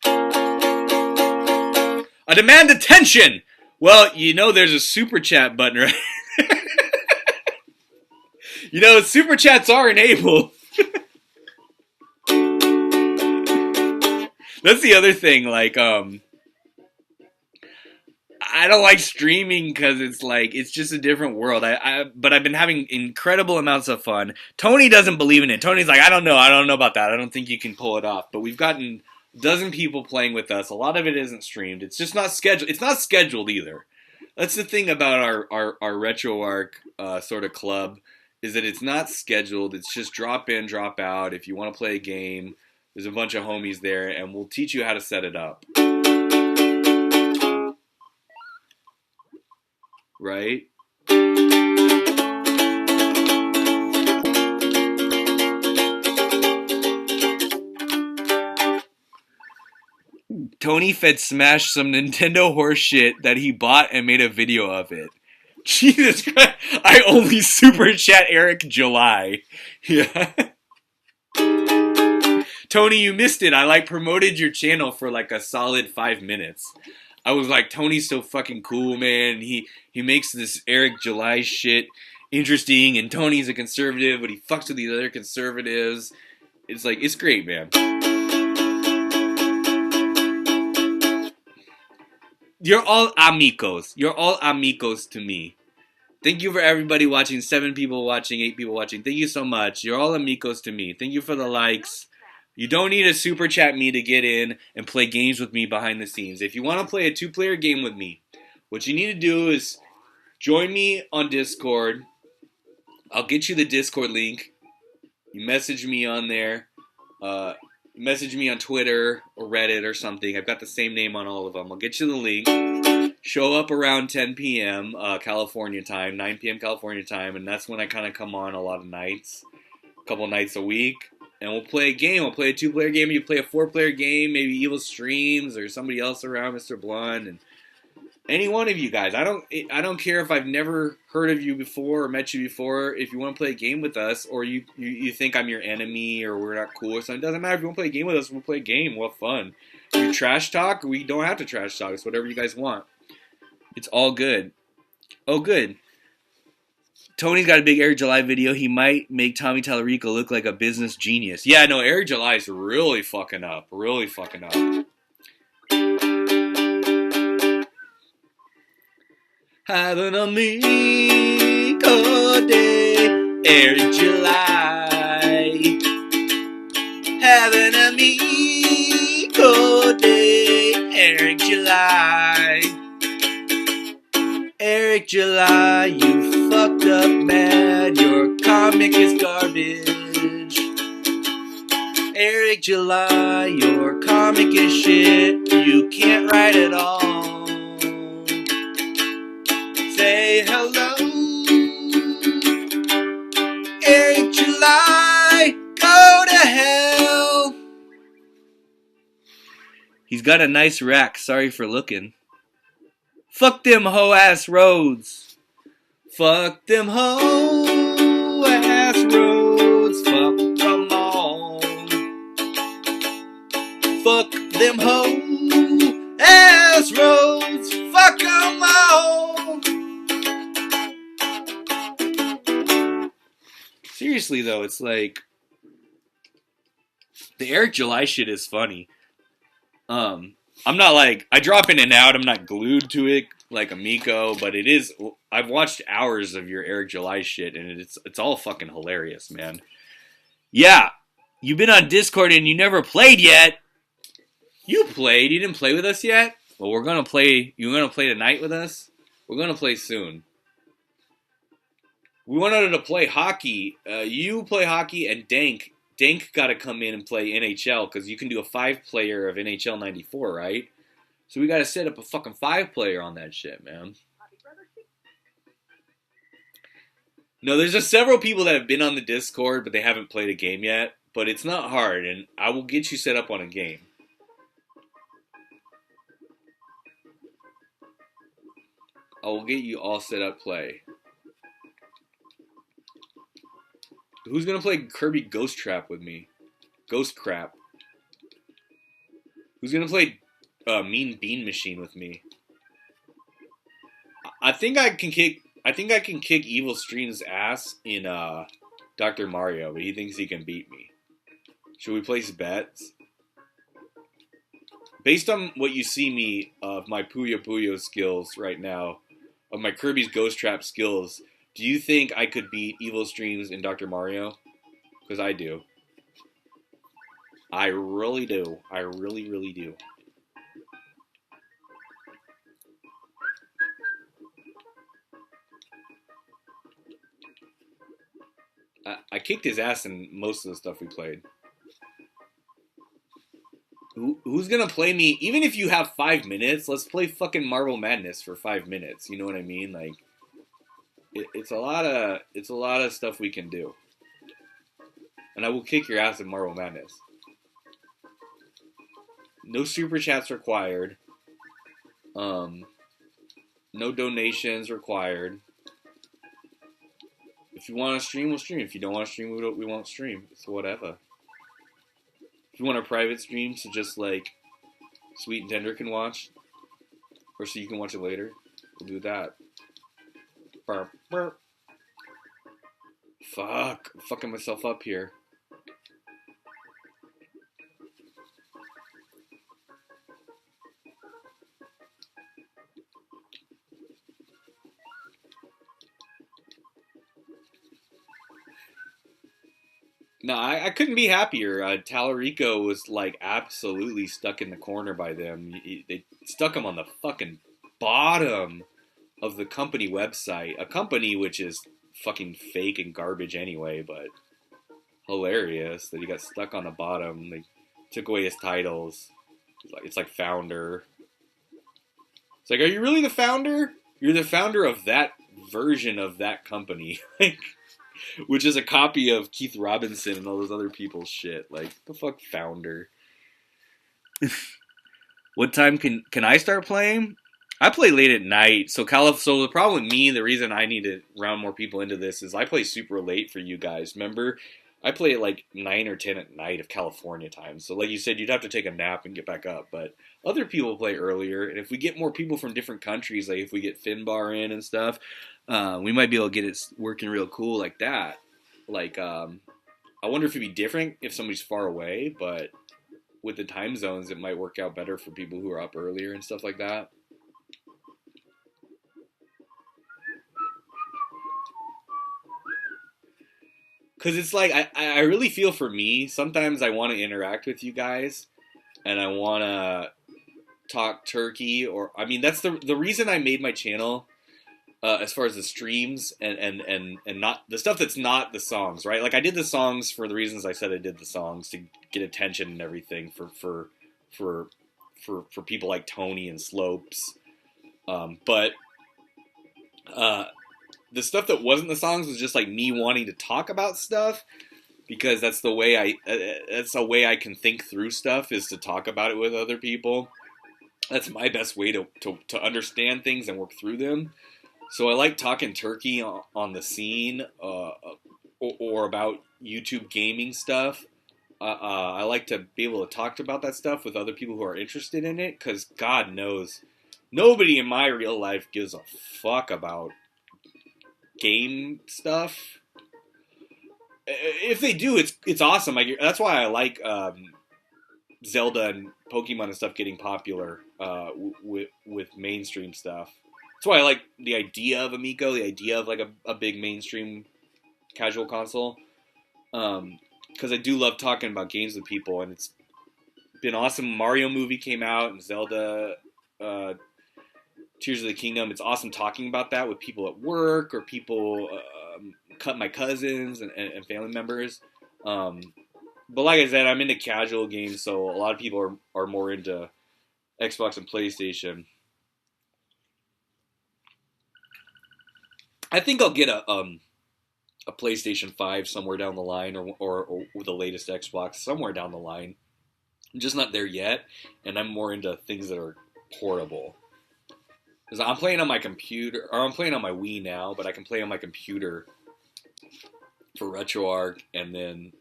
I demand attention! Well, there's a super chat button, right? Super chats are enabled. That's the other thing, like, I don't like streaming because it's just a different world. But I've been having incredible amounts of fun. Tony doesn't believe in it. Tony's like, I don't know about that. I don't think you can pull it off. But we've gotten a dozen people playing with us. A lot of it isn't streamed. It's just not scheduled. It's not scheduled either. That's the thing about our RetroArch sort of club, is that it's not scheduled. It's just drop in, drop out. If you want to play a game, there's a bunch of homies there, and we'll teach you how to set it up. Right? Tony fed Smash some Nintendo horse shit that he bought and made a video of it. Jesus Christ. I only super chat Eric July. Yeah. Tony, you missed it. I promoted your channel for a solid 5 minutes. I was like, Tony's so fucking cool, man. He makes this Eric July shit interesting, and Tony's a conservative, but he fucks with these other conservatives. It's great, man. You're all amigos. You're all amigos to me. Thank you for everybody watching. 7 people watching, 8 people watching. Thank you so much. You're all amigos to me. Thank you for the likes. You don't need a super chat me to get in and play games with me behind the scenes. If you want to play a 2-player game with me, what you need to do is join me on Discord. I'll get you the Discord link. You message me on there. Message me on Twitter or Reddit or something. I've got the same name on all of them. I'll get you the link. Show up around 10 p.m. California time, 9 p.m. California time, and that's when I kind of come on a lot of nights, a couple nights a week. And we'll play a game. We'll play a 2-player game. You play a 4-player game. Maybe Evil Streams or somebody else around, Mr. Blunt, and any one of you guys. I don't care if I've never heard of you before or met you before. If you want to play a game with us, or you think I'm your enemy or we're not cool or something, it doesn't matter. If you want to play a game with us, we'll play a game. We'll have fun. If you trash talk, we don't have to trash talk. It's whatever you guys want. It's all good. Oh, good. Tony's got a big Eric July video. He might make Tommy Tallarico look like a business genius. Yeah, no, Eric July is really fucking up. Really fucking up. Have an amigo day, Eric July. Have an amigo day, Eric July. Eric July, you fucked up bad. Your comic is garbage. Eric July, your comic is shit. You can't write at all. Say hello, Eric July, go to hell. He's got a nice rack, sorry for looking. Fuck them hoe-ass roads. Fuck them hoe-ass roads. Fuck them all. Fuck them hoe-ass roads. Fuck them all. Seriously though, it's the Eric July shit is funny. I'm not I drop in and out. I'm not glued to it like Amico, but it is. I've watched hours of your Eric July shit, and it's all fucking hilarious, man. Yeah, you've been on Discord and you never played yet. You played. You didn't play with us yet. Well, we're gonna play. You're gonna play tonight with us. We're gonna play soon. We wanted to play hockey. You play hockey, and Dank got to come in and play NHL because you can do a 5-player of NHL 94, right? So we got to set up a fucking 5-player on that shit, man. No, there's just several people that have been on the Discord, but they haven't played a game yet. but it's not hard, and I will get you set up on a game. I will get you all set up play. Who's gonna play Kirby Ghost Trap with me? Ghost Crap. Who's gonna play Mean Bean Machine with me? I think I can kick. I think I can kick Evil Stream's ass in Dr. Mario, but he thinks he can beat me. Should we place bets? Based on what you see me of my Puyo Puyo skills right now, of my Kirby's Ghost Trap skills, do you think I could beat Evil Streams in Dr. Mario? Because I do. I really do. I really, really do. I kicked his ass in most of the stuff we played. Who's gonna play me? Even if you have 5 minutes, let's play fucking Marble Madness for 5 minutes. You know what I mean? Like, it's a lot of stuff we can do, and I will kick your ass in Marble Madness. No super chats required. No donations required. If you want to stream, we'll stream. If you don't want to stream, we won't stream. It's whatever. If you want a private stream so just like Sweet and Tender can watch, or so you can watch it later, we'll do that. Burp, burp. Fuck. I'm fucking myself up here. No, I couldn't be happier. Talarico was like absolutely stuck in the corner by them. They stuck him on the fucking bottom of the company website. A company which is fucking fake and garbage anyway, but hilarious that he got stuck on the bottom. They took away his titles. It's like founder. It's like, are you really the founder? You're the founder of that version of that company. Like, which is a copy of Keith Robinson and all those other people's shit. Like, the fuck, founder? What time can I start playing? I play late at night. So the problem with me, the reason I need to round more people into this is I play super late for you guys. Remember, I play at like 9 or 10 at night of California time. So like you said, you'd have to take a nap and get back up. But other people play earlier. And if we get more people from different countries, like if we get Finbar in and stuff, we might be able to get it working real cool like that. Like, I wonder if it'd be different if somebody's far away. But with the time zones, it might work out better for people who are up earlier and stuff like that. Because it's like, I really feel for me, sometimes I want to interact with you guys, and I want to talk turkey, or, I mean, that's the reason I made my channel, as far as the streams, and not, the stuff that's not the songs, right? Like, I did the songs for the reasons I said I did the songs, to get attention and everything for people like Tony and Slopes, but, the stuff that wasn't the songs was just like me wanting to talk about stuff, because that's the way that's a way I can think through stuff, is to talk about it with other people. That's my best way to understand things and work through them. So I like talking turkey on the scene, or about YouTube gaming stuff. I like to be able to talk about that stuff with other people who are interested in it, because God knows, nobody in my real life gives a fuck about game stuff. If they do, it's awesome. That's why I like Zelda and Pokemon and stuff getting popular with mainstream stuff. That's why I like the idea of Amico, the idea of like a big mainstream casual console. Because I do love talking about games with people, and it's been awesome. Mario movie came out, and Zelda Tears of the Kingdom. It's awesome talking about that with people at work, or people, my cousins and family members. But like I said, I'm into casual games, so a lot of people are more into Xbox and PlayStation. I think I'll get a a PlayStation 5 somewhere down the line, or the latest Xbox somewhere down the line. I'm just not there yet, and I'm more into things that are portable. Because I'm playing on my computer, or I'm playing on my Wii now, but I can play on my computer for RetroArch, and then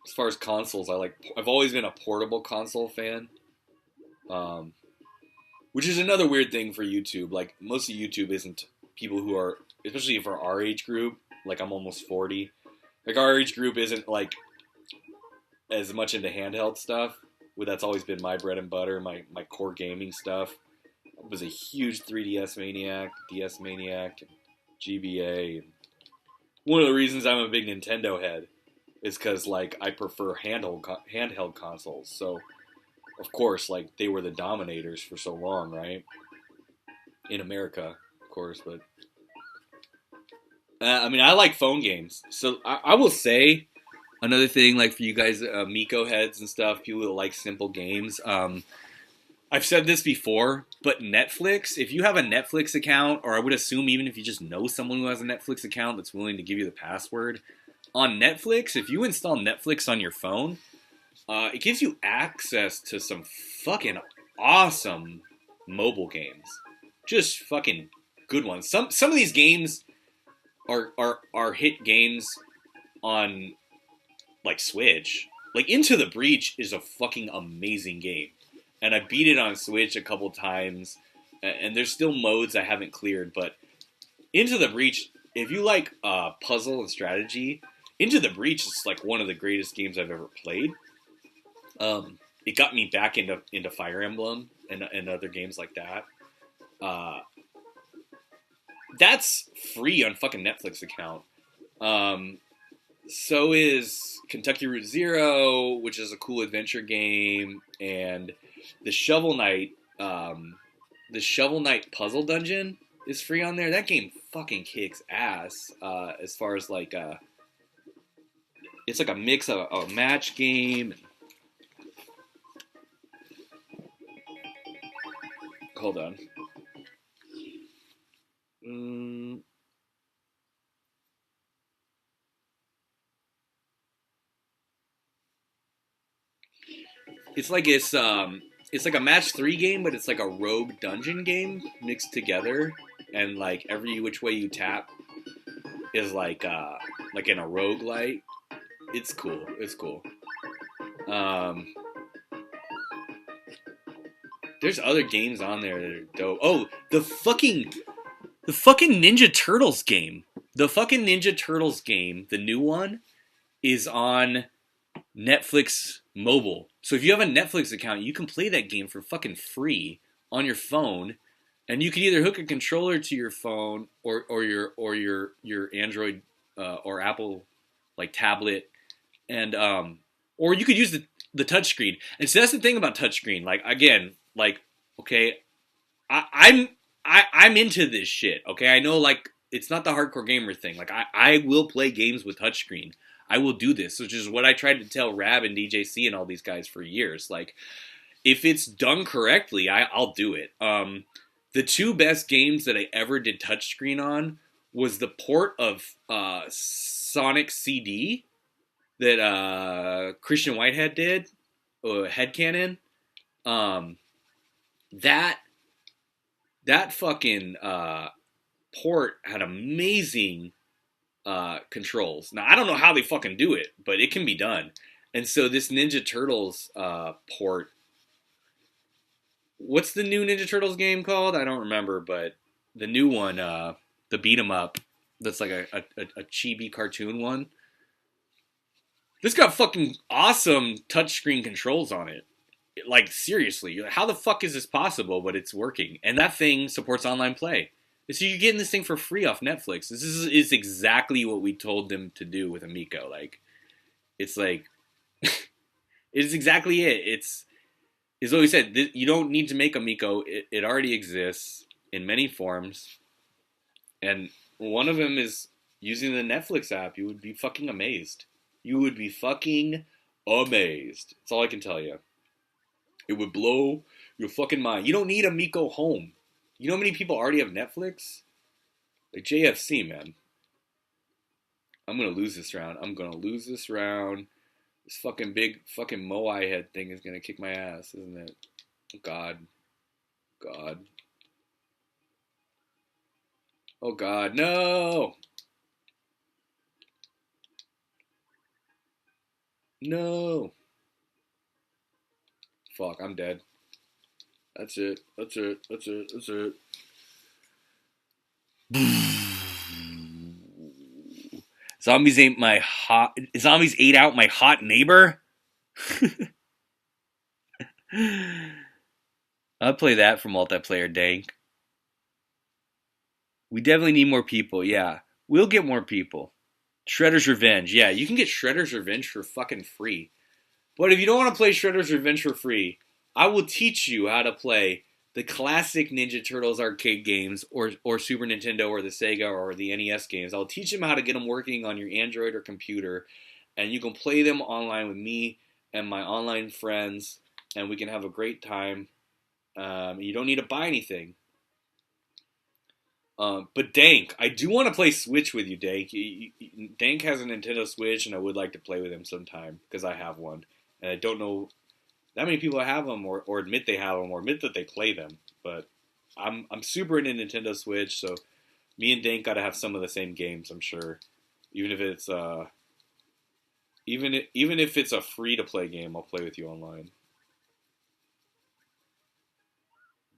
as far as consoles, I've always been a portable console fan. Um, which is another weird thing for YouTube. Like, most of YouTube isn't people who are, especially for our age group, like I'm almost 40. Like, our age group isn't like as much into handheld stuff. Well, that's always been my bread and butter, my core gaming stuff. I was a huge 3DS maniac, DS maniac, GBA. One of the reasons I'm a big Nintendo head is because, like, I prefer handheld consoles. So, of course, like, they were the dominators for so long, right? In America, of course, but I mean, I like phone games. So I will say another thing, like, for you guys, Miko heads and stuff, people that like simple games. I've said this before, but Netflix, if you have a Netflix account, or I would assume even if you just know someone who has a Netflix account that's willing to give you the password, on Netflix, if you install Netflix on your phone, it gives you access to some fucking awesome mobile games. Just fucking good ones. Some of these games are hit games on, like, Switch. Like, Into the Breach is a fucking amazing game. And I beat it on Switch a couple times, and there's still modes I haven't cleared, but Into the Breach, if you like puzzle and strategy, Into the Breach is like one of the greatest games I've ever played. It got me back into Fire Emblem and other games like that. That's free on fucking Netflix account. So is Kentucky Route Zero, which is a cool adventure game, and the Shovel Knight Puzzle Dungeon is free on there. That game fucking kicks ass. As far as like, it's like a mix of a match game. Hold on. It's like a match 3 game, but it's like a rogue dungeon game mixed together, and like every which way you tap is like in a roguelite. It's cool. It's cool. There's other games on there that are dope. Oh, the fucking Ninja Turtles game. The fucking Ninja Turtles game, the new one, is on Netflix mobile. So if you have a Netflix account, you can play that game for fucking free on your phone, and you can either hook a controller to your phone or your Android or Apple, like, tablet, and or you could use the touchscreen. And so that's the thing about touchscreen. Like, again, like, okay, I'm into this shit. Okay, I know, like, it's not the hardcore gamer thing. Like, I will play games with touchscreen. I will do this, which is what I tried to tell Rab and DJC and all these guys for years. Like, if it's done correctly, I'll do it. The two best games that I ever did touchscreen on was the port of Sonic CD that Christian Whitehead did, Headcanon. That fucking port had amazing controls. Now, I don't know how they fucking do it, but it can be done. And so this Ninja Turtles port, what's the new Ninja Turtles game called? I don't remember, but the new one, the beat 'em up, that's like a chibi cartoon one. This got fucking awesome touchscreen controls on it. Like, seriously, how the fuck is this possible? But it's working, and that thing supports online play. So you're getting this thing for free off Netflix. This is exactly what we told them to do with Amico. Like, it's like, it's exactly it. It's what we said. You don't need to make Amico. It already exists in many forms. And one of them is using the Netflix app. You would be fucking amazed. You would be fucking amazed. That's all I can tell you. It would blow your fucking mind. You don't need Amico home. You know how many people already have Netflix? Like JFC, man. I'm gonna lose this round. I'm gonna lose this round. This fucking big fucking Moai head thing is gonna kick my ass, isn't it? God. God. Oh God, no! No! Fuck, I'm dead. That's it. That's it. That's it. That's it. Zombies ate out my hot neighbor? I'll play that for multiplayer, Dank. We definitely need more people, yeah. We'll get more people. Shredder's Revenge, yeah, you can get Shredder's Revenge for fucking free. But if you don't want to play Shredder's Revenge for free, I will teach you how to play the classic Ninja Turtles arcade games or Super Nintendo or the Sega or the NES games. I'll teach them how to get them working on your Android or computer, and you can play them online with me and my online friends, and we can have a great time. You don't need to buy anything. But Dank, I do want to play Switch with you, Dank. Dank has a Nintendo Switch, and I would like to play with him sometime because I have one, and I don't know that many people have them or admit they have them or admit that they play them. But I'm super into Nintendo Switch, so me and Dank gotta have some of the same games. I'm sure, even if it's even if it's a free to play game, I'll play with you online.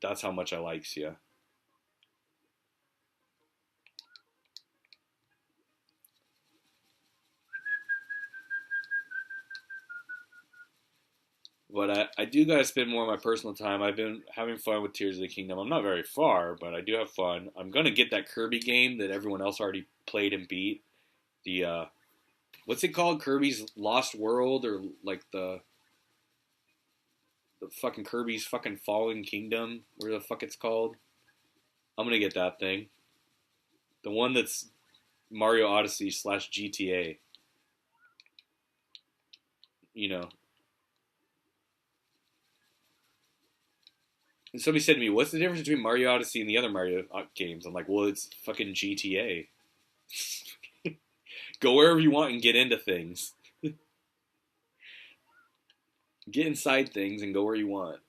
That's how much I likes you. But I do gotta spend more of my personal time. I've been having fun with Tears of the Kingdom. I'm not very far, but I do have fun. I'm gonna get that Kirby game that everyone else already played and beat. The what's it called? Kirby's Lost World or like the fucking Kirby's fucking Fallen Kingdom, where the fuck it's called. I'm gonna get that thing. The one that's Mario Odyssey slash GTA. You know. And somebody said to me, "What's the difference between Mario Odyssey and the other Mario games?" I'm like, "Well, it's fucking GTA. Go wherever you want and get into things. Get inside things and go where you want."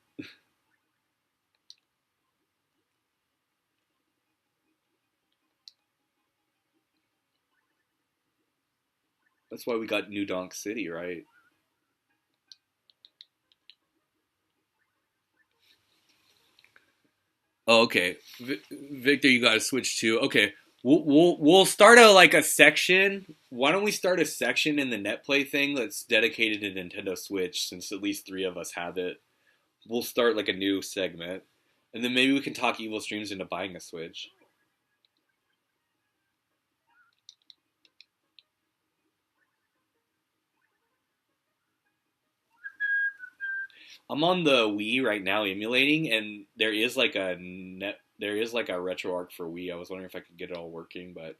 That's why we got New Donk City, right? Oh, okay. Victor, you got to switch to. Okay, we'll start a section. Why don't we start a section in the netplay thing that's dedicated to Nintendo Switch? Since at least three of us have it, we'll start like a new segment, and then maybe we can talk Evil Streams into buying a Switch. I'm on the Wii right now emulating, and there is like a retro arc for Wii. I was wondering if I could get it all working, but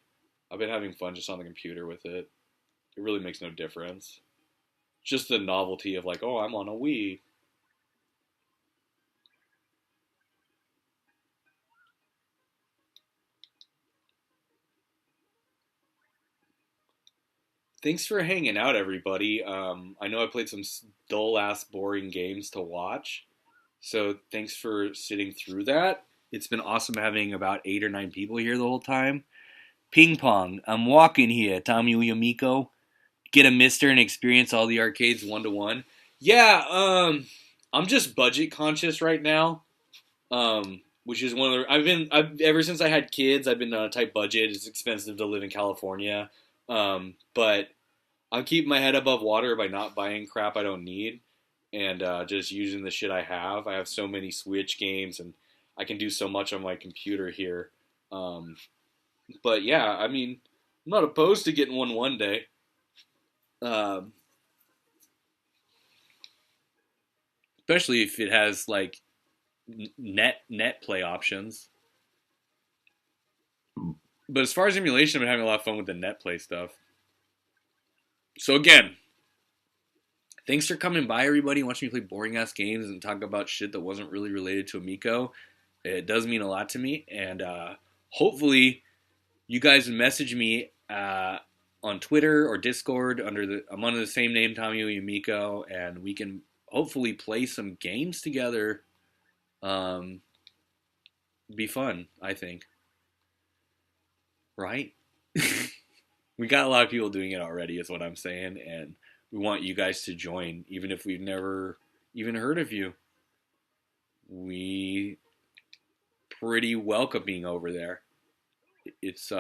I've been having fun just on the computer with it. It really makes no difference. Just the novelty of like, oh, I'm on a Wii. Thanks for hanging out, everybody. I know I played some dull ass boring games to watch, so thanks for sitting through that. It's been awesome having about 8 or 9 people here the whole time. Ping pong. I'm walking here, Tommy Amico. Get a mister and experience all the arcades 1-to-1. Yeah, I'm just budget conscious right now. Which is one of the ever since I had kids, I've been on a tight budget. It's expensive to live in California. But I'm keeping my head above water by not buying crap I don't need and just using the shit I have. I have so many Switch games and I can do so much on my computer here. Um, but yeah, I mean, I'm not opposed to getting one day. Um, Especially if it has like net play options. But as far as emulation, I've been having a lot of fun with the net play stuff. So again, thanks for coming by, everybody, and watching me play boring ass games and talk about shit that wasn't really related to Amico. It does mean a lot to me, and hopefully, you guys message me on Twitter or Discord I'm under the same name, Tommy Amico, and we can hopefully play some games together. Be fun, I think. Right? We got a lot of people doing it already, is what I'm saying, and we want you guys to join, even if we've never even heard of you. We pretty welcoming over there. It's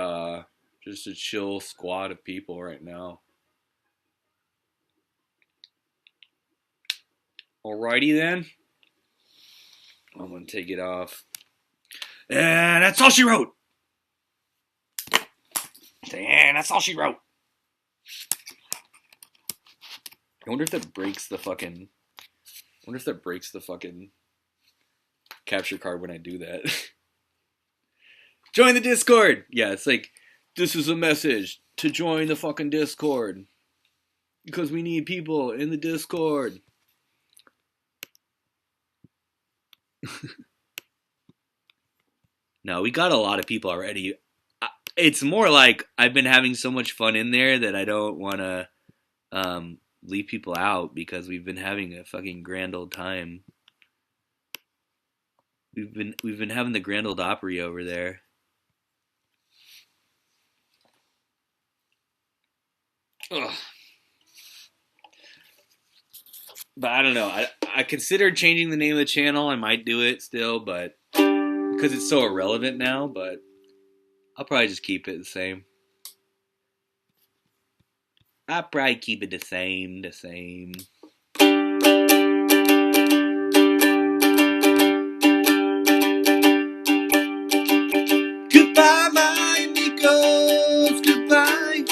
just a chill squad of people right now. Alrighty then. I'm gonna take it off. And that's all she wrote. And that's all she wrote. I wonder if that breaks the fucking capture card when I do that. Join the Discord! Yeah, it's like, this is a message to join the fucking Discord. Because we need people in the Discord. No, we got a lot of people already. It's more like I've been having so much fun in there that I don't want to leave people out because we've been having a fucking grand old time. We've been having the Grand Old Opry over there. Ugh. But I don't know. I considered changing the name of the channel. I might do it still, but because it's so irrelevant now. But I'll probably just keep it the same. I'll probably keep it the same. Goodbye, my amigos. Goodbye.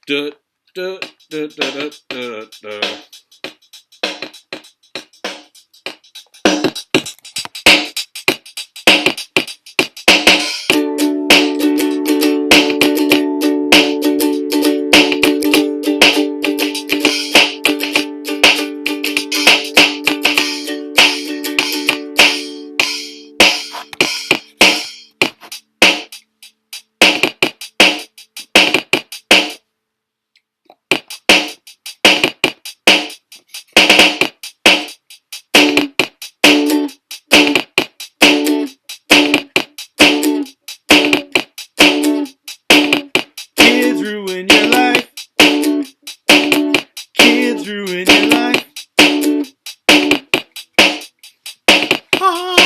Da, da, da, da, da, da, da. Kids ruin your life. Kids ruin your life. Ah.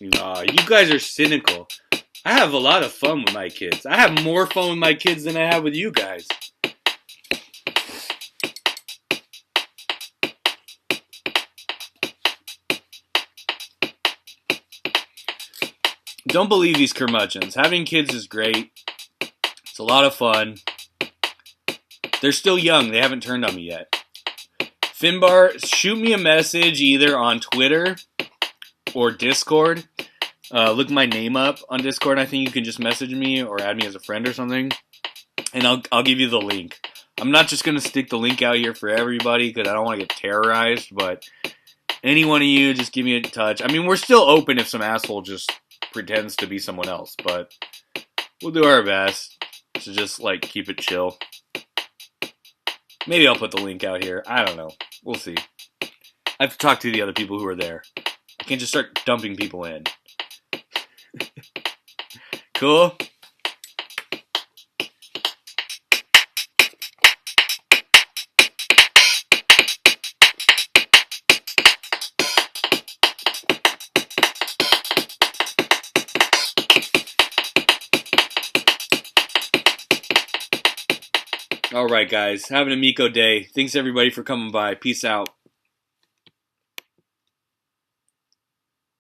Nah, you guys are cynical. I have a lot of fun with my kids. I have more fun with my kids than I have with you guys. Don't believe these curmudgeons. Having kids is great. It's a lot of fun. They're still young. They haven't turned on me yet. Finbar, shoot me a message either on Twitter or Discord. Look my name up on Discord. I think you can just message me or add me as a friend or something, and I'll give you the link. I'm not just gonna stick the link out here for everybody because I don't want to get terrorized. But any one of you, just give me a touch. I mean, we're still open if some asshole just pretends to be someone else, but we'll do our best to just like keep it chill. Maybe I'll put the link out here. I don't know. We'll see. I have to talk to the other people who are there. I can't just start dumping people in. Cool? All right, guys. Have an Amico day. Thanks everybody for coming by. Peace out.